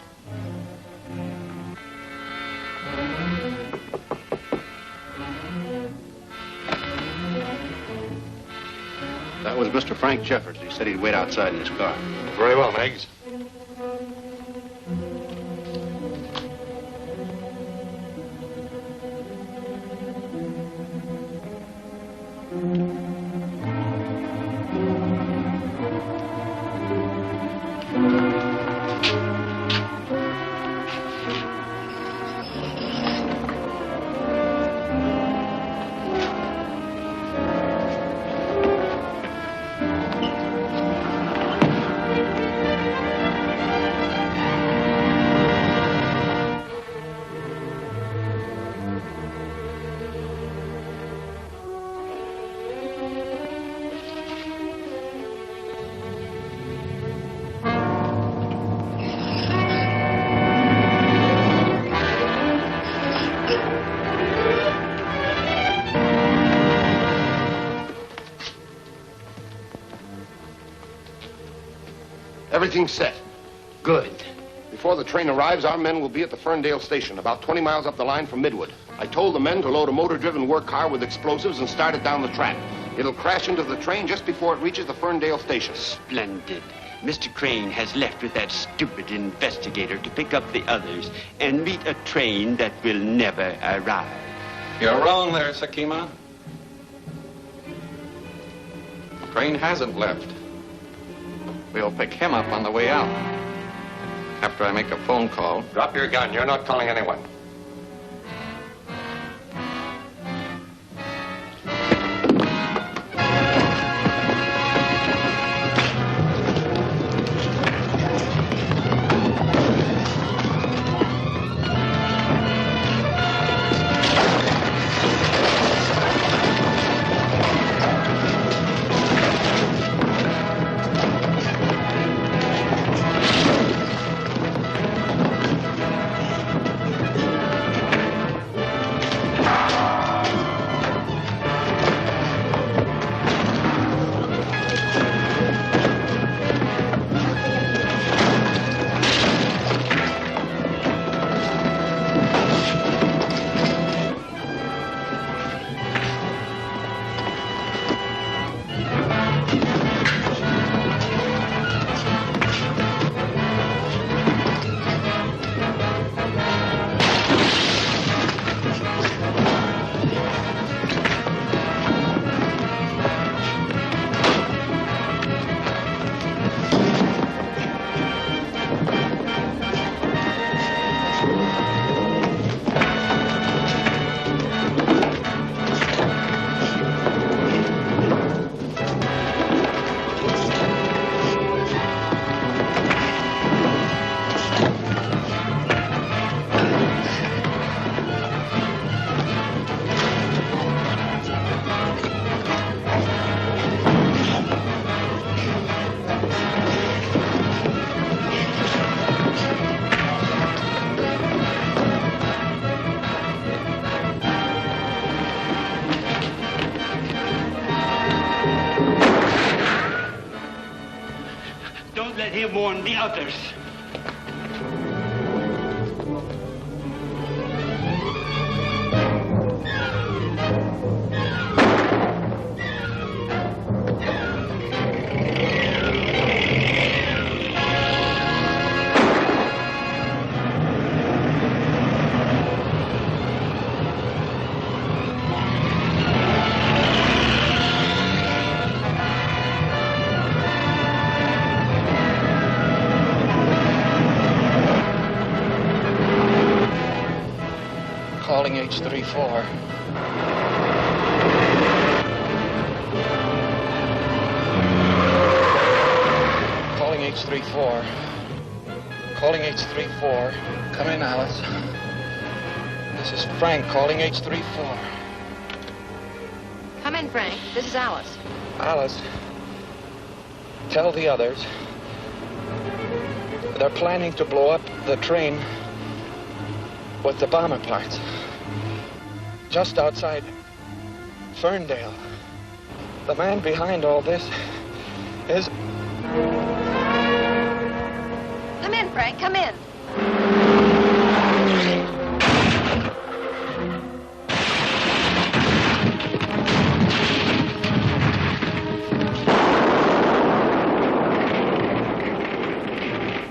That was Mr. Frank Jeffords. He said he'd wait outside in his car. Very well, Meggs. Everything's set. Good. Before the train arrives, our men will be at the Ferndale station, about 20 miles up the line from Midwood. I told the men to load a motor-driven work car with explosives and start it down the track. It'll crash into the train just before it reaches the Ferndale station. Splendid. Mr. Crane has left with that stupid investigator to pick up the others and meet a train that will never arrive. You're wrong there, Sakima. The train hasn't left. We'll pick him up on the way out. After I make a phone call. Drop your gun. You're not calling anyone. Let him warn the others. Calling H34. Calling H34. Calling H34. Come in, Alice. This is Frank calling H34. Come in, Frank. This is Alice. Alice, tell the others they're planning to blow up the train with the bomber parts just outside Ferndale. The man behind all this is... Come in, Frank. Come in.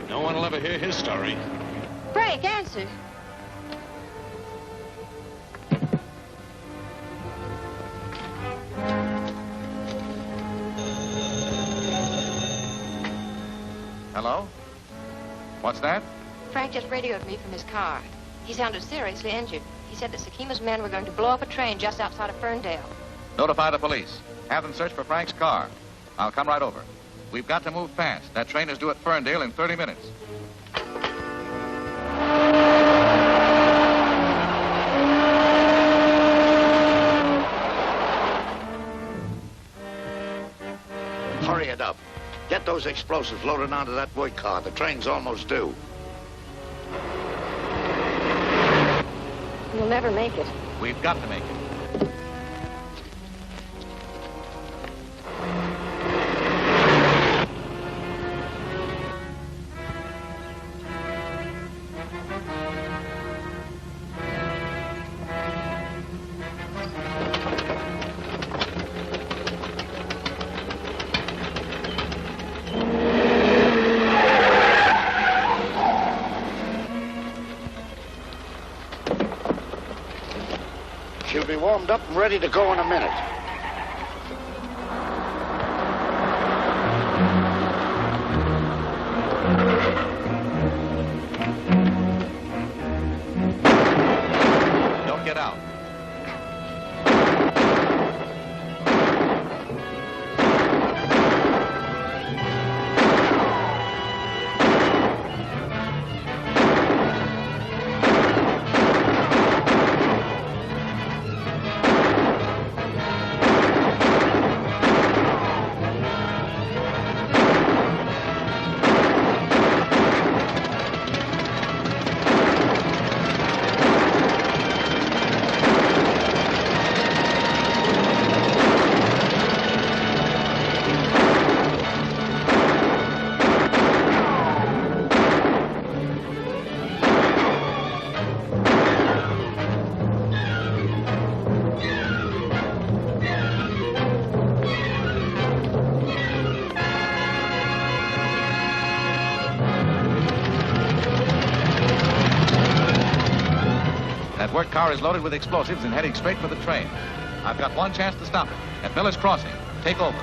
No one will ever hear his story. Frank, answer. Hello? What's that? Frank just radioed me from his car. He sounded seriously injured. He said that Sakima's men were going to blow up a train just outside of Ferndale. Notify the police. Have them search for Frank's car. I'll come right over. We've got to move fast. That train is due at Ferndale in 30 minutes. Hurry it up. Get those explosives loaded onto that work car. The train's almost due. We'll never make it. We've got to make it. be warmed up and ready to go in a minute. Don't get out. That work car is loaded with explosives and heading straight for the train. I've got one chance to stop it. At Miller's Crossing. Take over.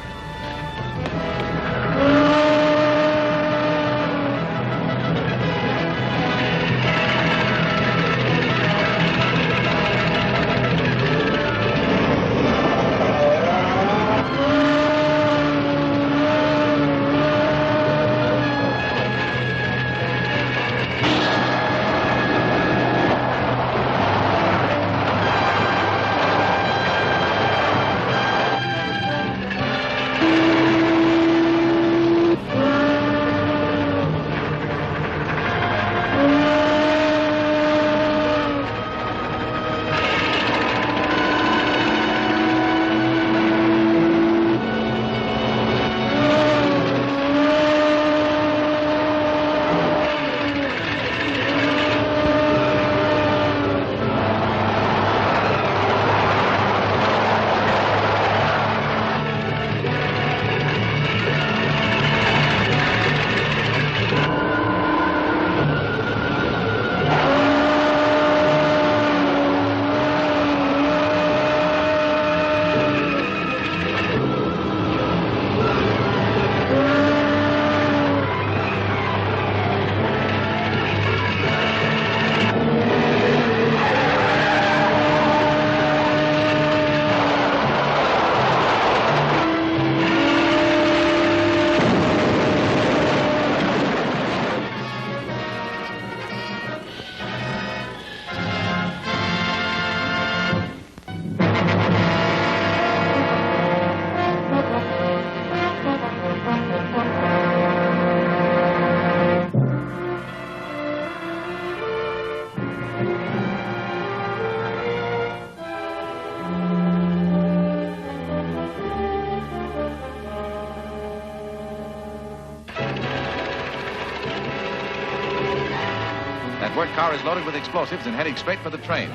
That work car is loaded with explosives and heading straight for the train.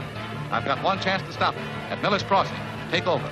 I've got one chance to stop it. At Miller's Crossing. Take over.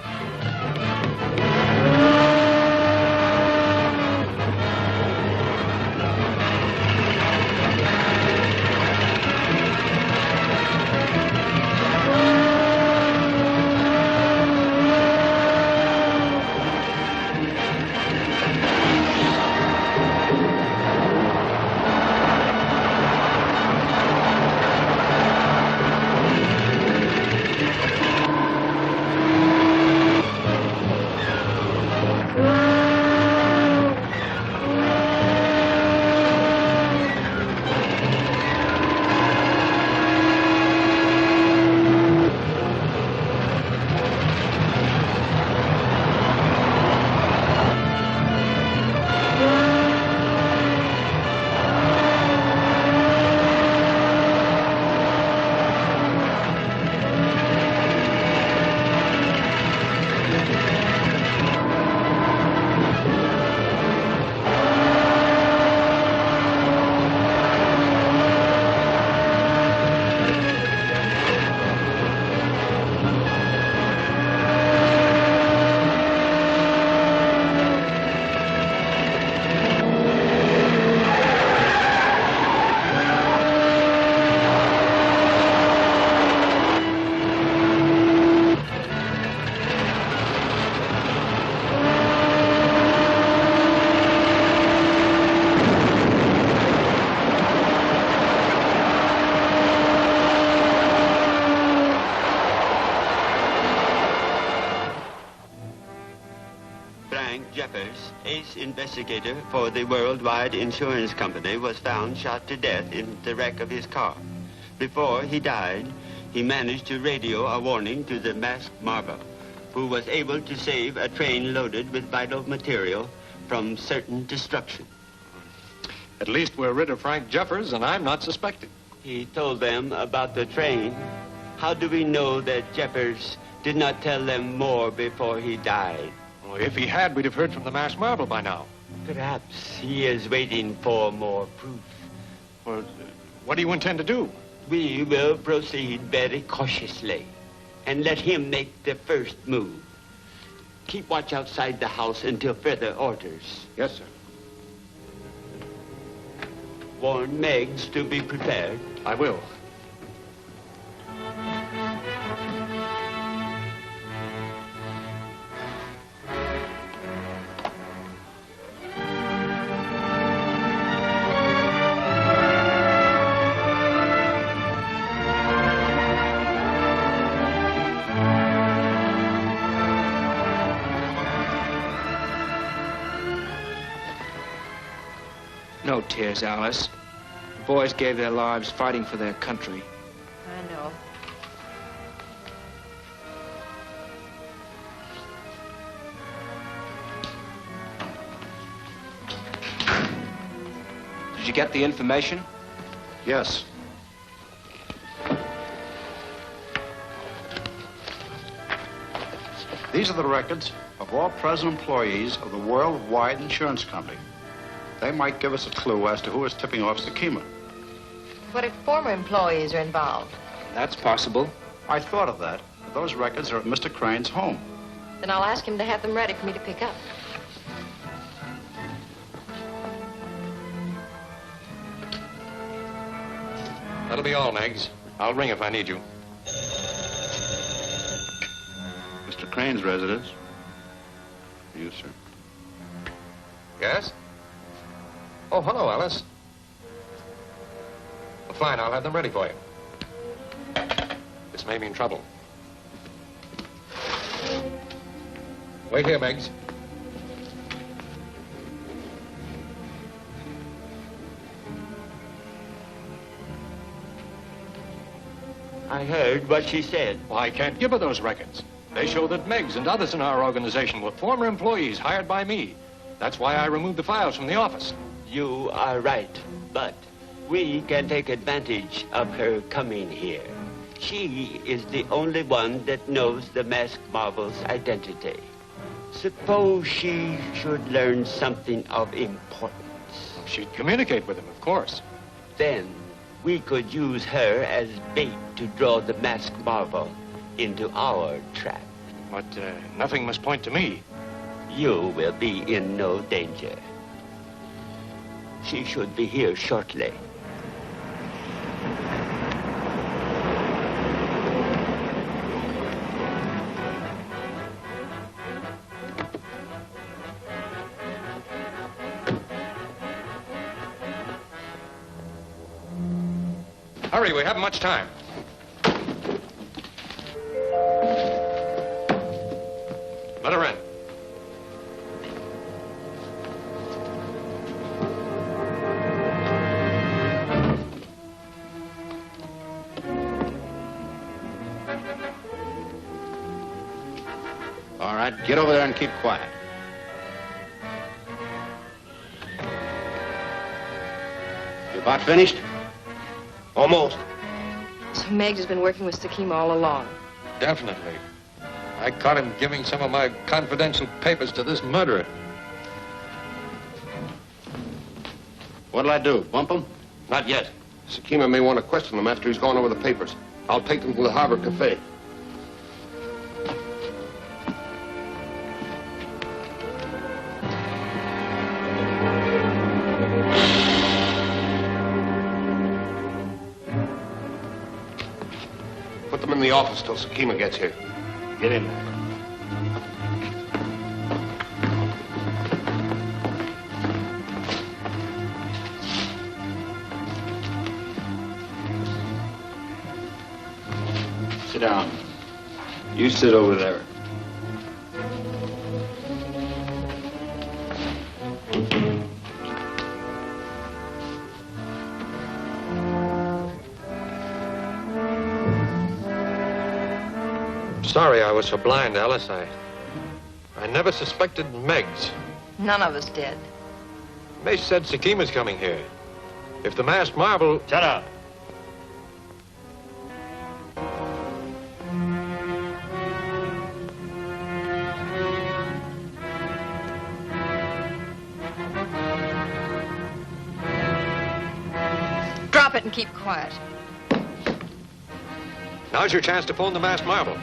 investigator for the Worldwide Insurance Company was found shot to death in the wreck of his car. Before he died, he managed to radio a warning to the masked marvel, who was able to save a train loaded with vital material from certain destruction. At least we're rid of Frank Jeffers, and I'm not suspected. He told them about the train. How do we know that Jeffers did not tell them more before he died? Well, if he had, we'd have heard from the masked marvel by now. Perhaps he is waiting for more proof. Well, what do you intend to do? We will proceed very cautiously and let him make the first move. Keep watch outside the house until further orders. Yes, sir. Warn Meggs to be prepared. I will. No tears, Alice. The boys gave their lives fighting for their country. I know. Did you get the information? Yes. These are the records of all present employees of the Worldwide Insurance Company. They might give us a clue as to who is tipping off Sakima. What if former employees are involved? That's possible. I thought of that. But those records are at Mr. Crane's home. Then I'll ask him to have them ready for me to pick up. That'll be all, Meggs. I'll ring if I need you. Mr. Crane's residence. For you, sir. Yes? Oh, hello, Alice. Well, fine, I'll have them ready for you. This may mean trouble. Wait here, Meggs. I heard what she said. Well, I can't give her those records. They show that Meggs and others in our organization were former employees hired by me. That's why I removed the files from the office. You are right, but we can take advantage of her coming here. She is the only one that knows the masked marvel's identity. Suppose she should learn something of importance. She'd communicate with him, of course. Then we could use her as bait to draw the masked marvel into our trap. But nothing must point to me. You will be in no danger. She should be here shortly. Hurry, we haven't much time. Let her in. All right, get over there and keep quiet. You about finished? Almost. So Meggs has been working with Sakima all along. Definitely. I caught him giving some of my confidential papers to this murderer. What'll I do, bump him? Not yet. Sakima may want to question him after he's gone over the papers. I'll take them to the Harbor Cafe. Put them in the office till Sakima gets here. Get in. Sit down. You sit over there. sorry I was so blind, Alice. I never suspected Meggs. None of us did. Mace said Sakima's coming here. If the masked marvel... Shut up. Drop it and keep quiet. Now's your chance to phone the masked marvel.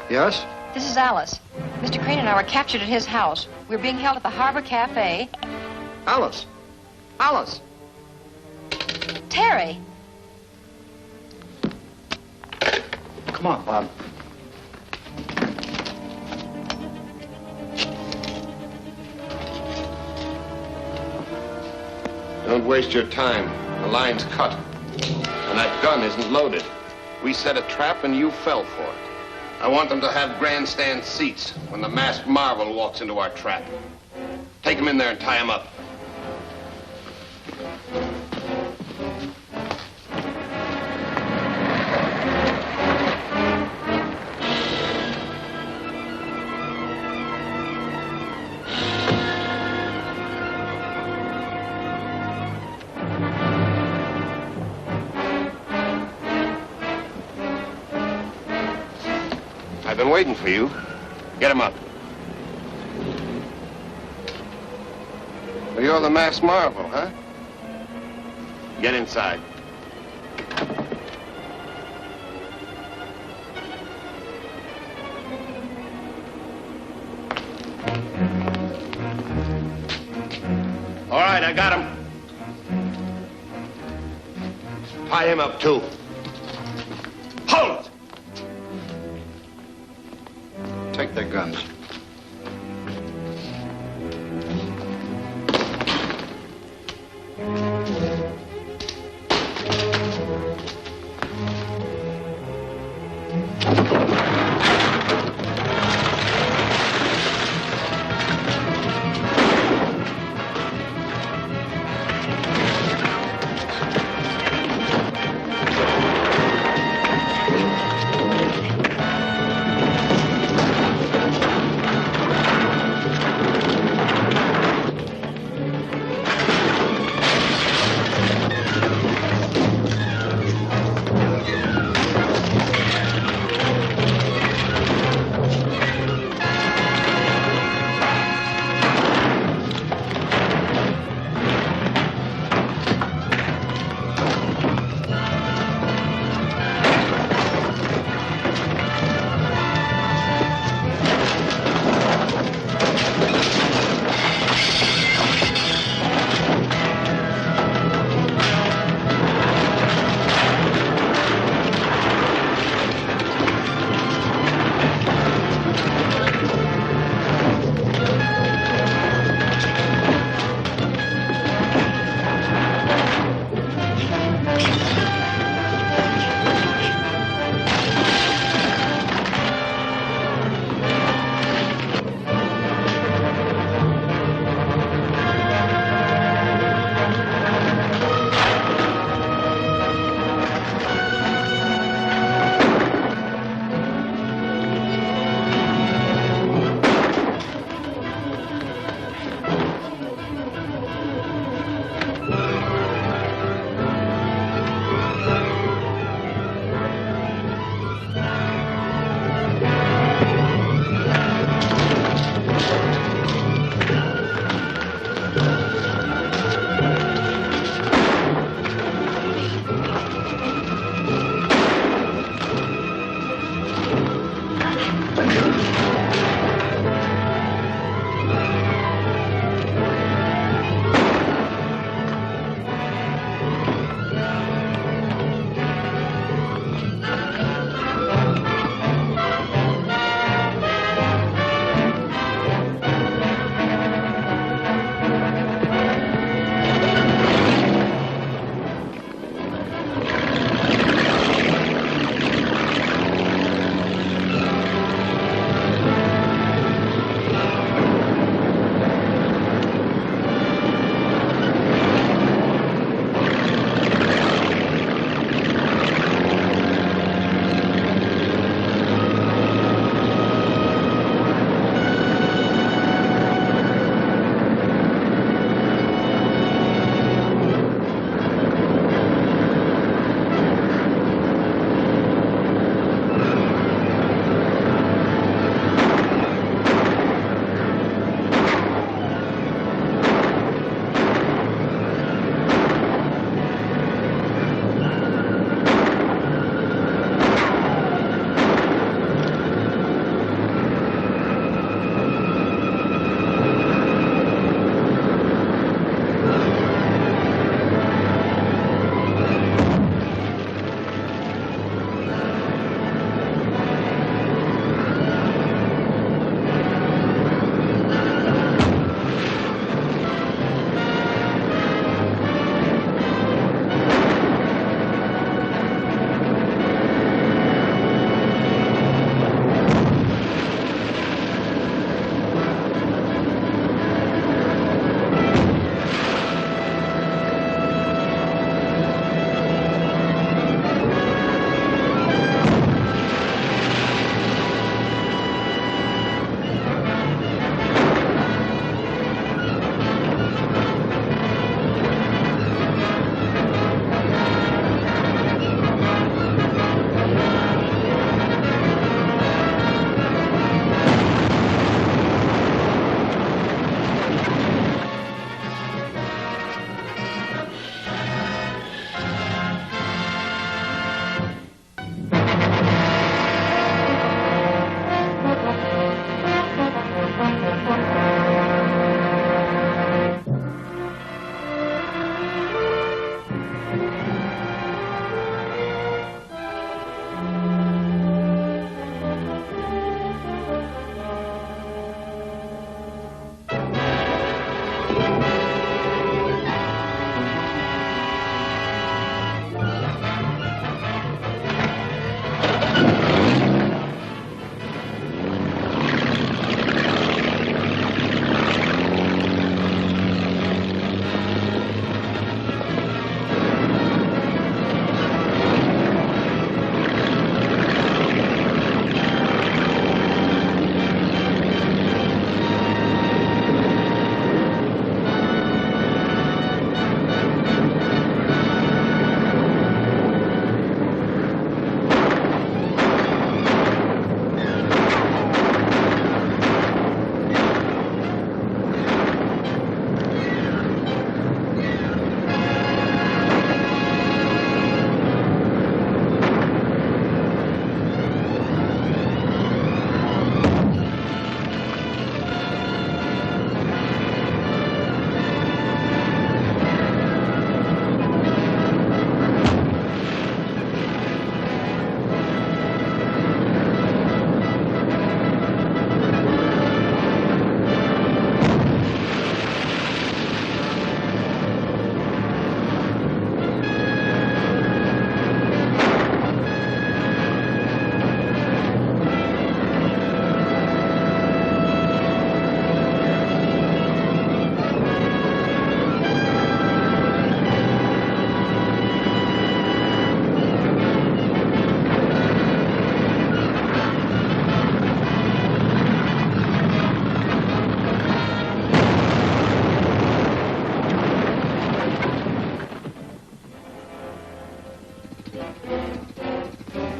Yes? This is Alice. Mr. Crane and I were captured at his house. We're being held at the Harbor Cafe. Alice! Alice! Terry! Come on, Bob. Don't waste your time. The line's cut. And that gun isn't loaded. We set a trap and you fell for it. I want them to have grandstand seats when the masked marvel walks into our trap. Take him in there and tie him up. I've been waiting for you. Get him up. Well, you're the masked marvel, huh? Get inside. All right, I got him. Tie him up, too. Hold it! Take their guns.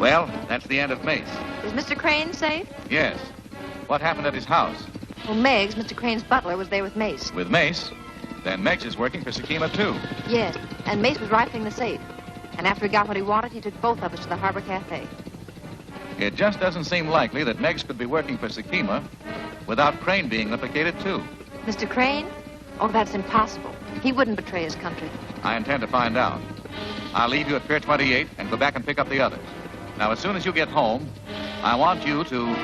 Well, that's the end of Mace. Is Mr. Crane safe? Yes. What happened at his house? Well, Meggs, Mr. Crane's butler, was there with Mace. With Mace? Then Meggs is working for Sakima, too. Yes, and Mace was rifling the safe. And after he got what he wanted, he took both of us to the Harbor Cafe. It just doesn't seem likely that Meggs could be working for Sakima without Crane being implicated, too. Mr. Crane? Oh, that's impossible. He wouldn't betray his country. I intend to find out. I'll leave you at Pier 28 and go back and pick up the others. Now, as soon as you get home, I want you to...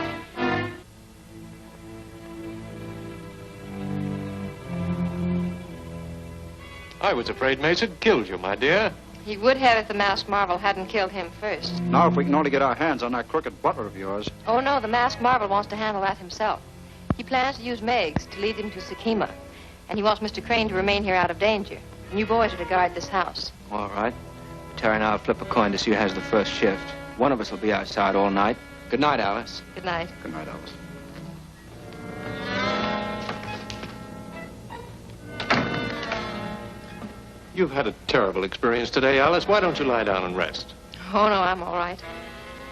I was afraid Mace had killed you, my dear. He would have if the masked marvel hadn't killed him first. Now, if we can only get our hands on that crooked butler of yours. Oh, no, the masked marvel wants to handle that himself. He plans to use Meggs to lead him to Sakima. And he wants Mr. Crane to remain here out of danger. And you boys are to guard this house. All right. Terry and I'll flip a coin to see who has the first shift. One of us will be outside all night. Good night, Alice. Good night. Good night, Alice. You've had a terrible experience today, Alice. Why don't you lie down and rest? Oh, no, I'm all right.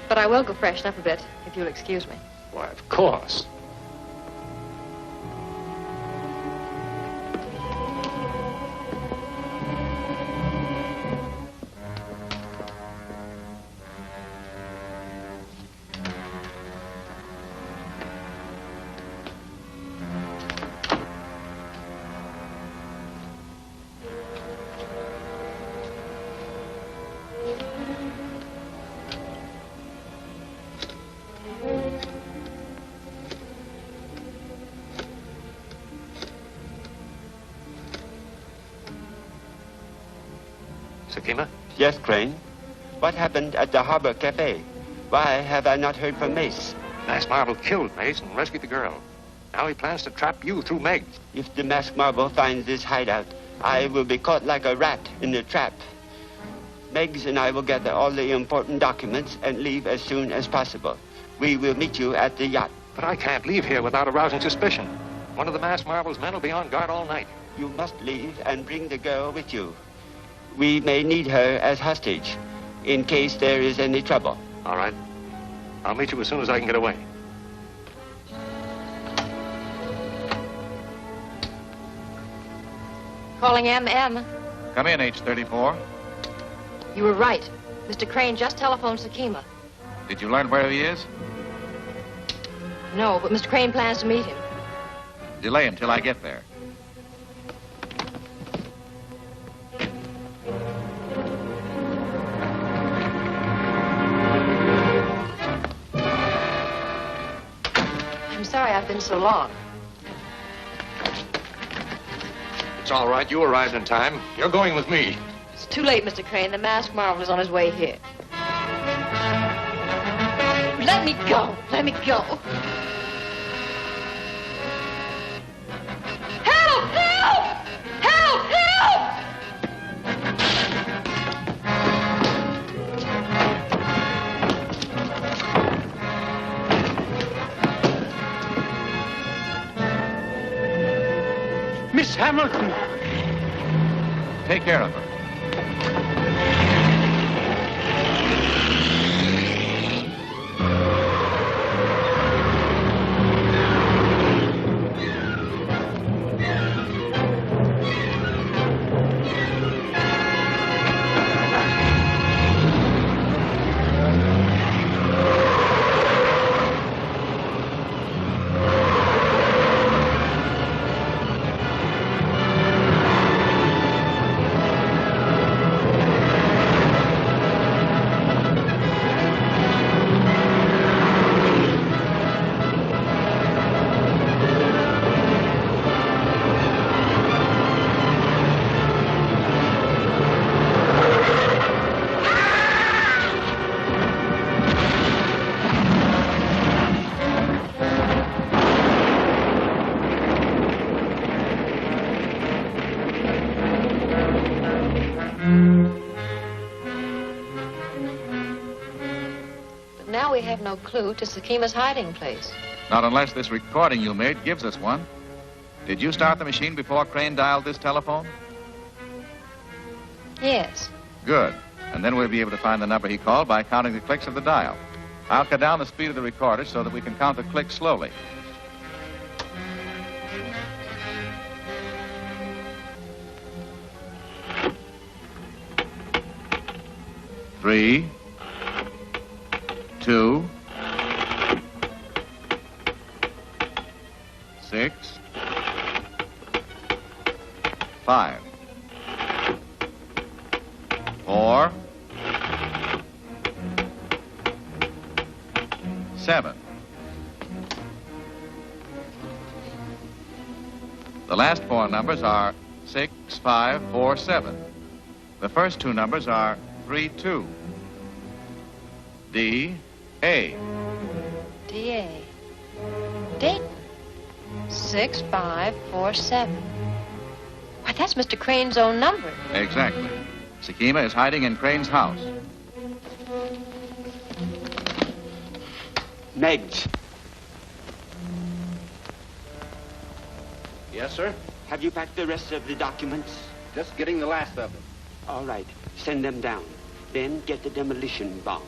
But I will go freshen up a bit, if you'll excuse me. Why, of course. Sakima? Yes, Crane. What happened at the Harbor Cafe? Why have I not heard from Mace? Masked Marvel killed Mace and rescued the girl. Now he plans to trap you through Meggs. If the Masked Marvel finds this hideout, I will be caught like a rat in the trap. Meggs and I will gather all the important documents and leave as soon as possible. We will meet you at the yacht. But I can't leave here without arousing suspicion. One of the Masked Marvel's men will be on guard all night. You must leave and bring the girl with you. We may need her as hostage, in case there is any trouble. All right. I'll meet you as soon as I can get away. Calling MM. Come in, H-34. You were right. Mr. Crane just telephoned Sakima. Did you learn where he is? No, but Mr. Crane plans to meet him. Delay until I get there. I'm sorry I've been so long. It's all right. You arrived in time. You're going with me. It's too late, Mr. Crane. The Masked Marvel is on his way here. Let me go. Let me go. Help! Help! Help! Help! Miss Hamilton! Take care of her. Now we have no clue to Sakima's hiding place. Not unless this recording you made gives us one. Did you start the machine before Crane dialed this telephone? Yes. Good. And then we'll be able to find the number he called by counting the clicks of the dial. I'll cut down the speed of the recorder so that we can count the clicks slowly. Three, 2, 6, 5, 4, 7. The last four numbers are 6, 5, 4, 7. The first two numbers are 3, 2. D-A. D-A. Dayton. 6547. Why, that's Mr. Crane's own number. Exactly. Sakima is hiding in Crane's house. Meggs. Yes, sir? Have you packed the rest of the documents? Just getting the last of them. All right. Send them down. Then get the demolition bomb.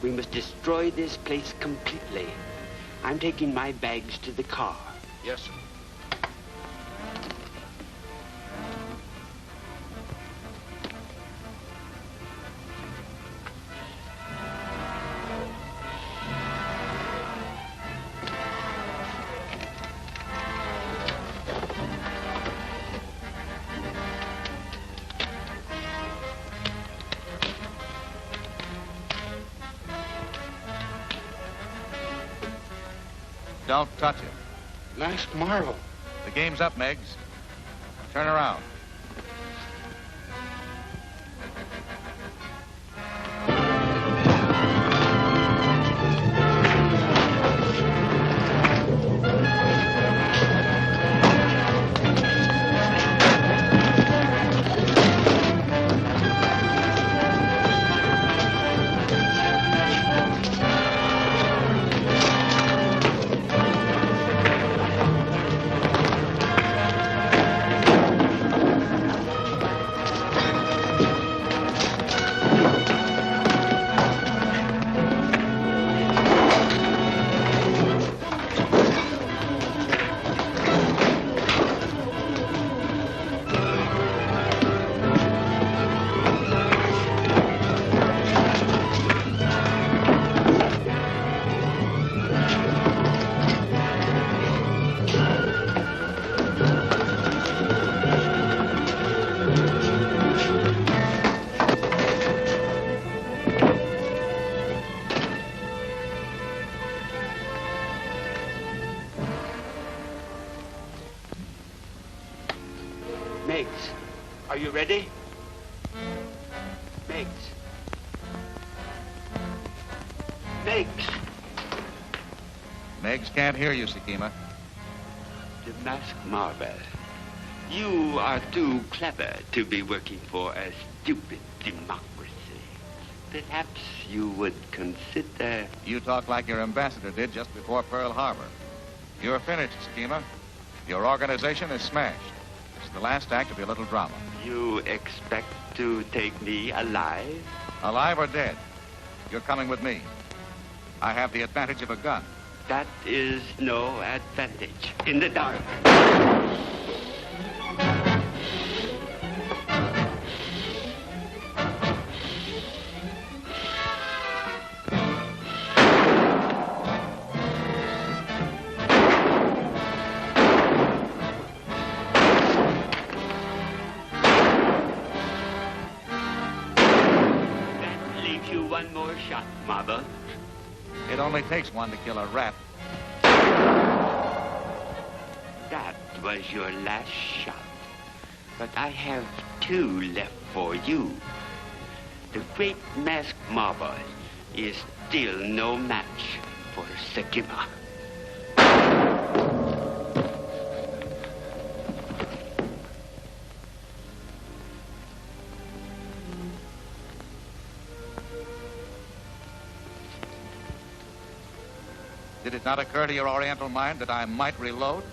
We must destroy this place completely. I'm taking my bags to the car. Yes, sir. Don't touch it. Last marvel. The game's up, Meggs. Turn around. Meggs, are you ready? Meggs. Meggs. Meggs can't hear you, Sakima. The masked marvel. You are too clever to be working for a stupid democracy. Perhaps you would consider... You talk like your ambassador did just before Pearl Harbor. You're finished, Sakima. Your organization is smashed. It's the last act of your little drama. You expect to take me alive? Alive or dead, you're coming with me. I have the advantage of a gun. That is no advantage. In the dark. One more shot, Mother. It only takes one to kill a rat. That was your last shot. But I have two left for you. The great masked marble is still no match for Sakima. Did it not occur to your Oriental mind that I might reload?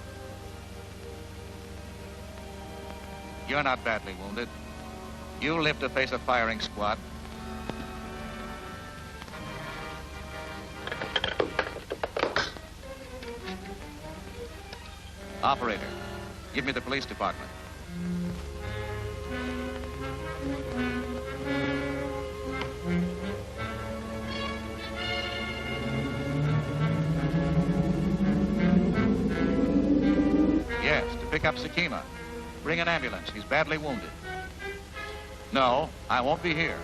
You're not badly wounded. You live to face a firing squad. Operator, give me the police department. Yes, to pick up Sakima. Bring an ambulance. He's badly wounded. No, I won't be here.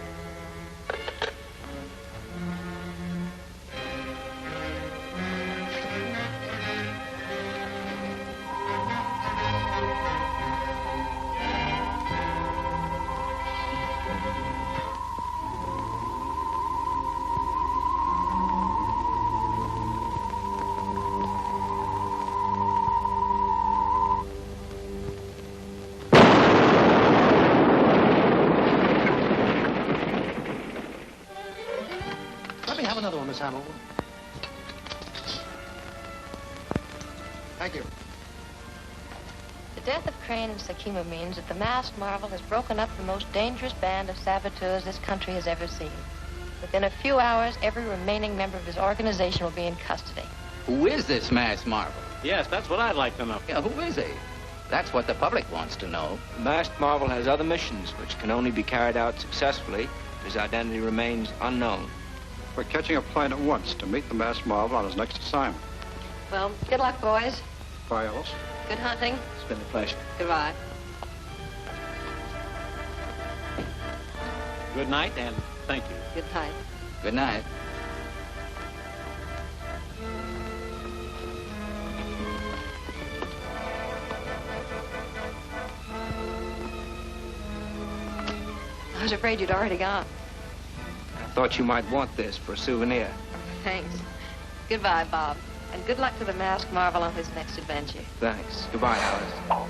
Another one, Miss Hamill. Thank you. The death of Crane and Sakima means that the masked marvel has broken up the most dangerous band of saboteurs this country has ever seen. Within a few hours, every remaining member of his organization will be in custody. Who is this masked marvel? Yes, that's what I'd like to know. Yeah, who is he? That's what the public wants to know. The masked marvel has other missions which can only be carried out successfully if his identity remains unknown. We're catching a plane at once to meet the masked marvel on his next assignment. Well, good luck, boys. Bye, Alice. Good hunting. It's been a pleasure. Goodbye. Good night, and thank you. Good night. Good night. I was afraid you'd already gone. I thought you might want this for a souvenir. Thanks. Goodbye, Bob. And good luck to the masked marvel on his next adventure. Thanks. Goodbye, Alice.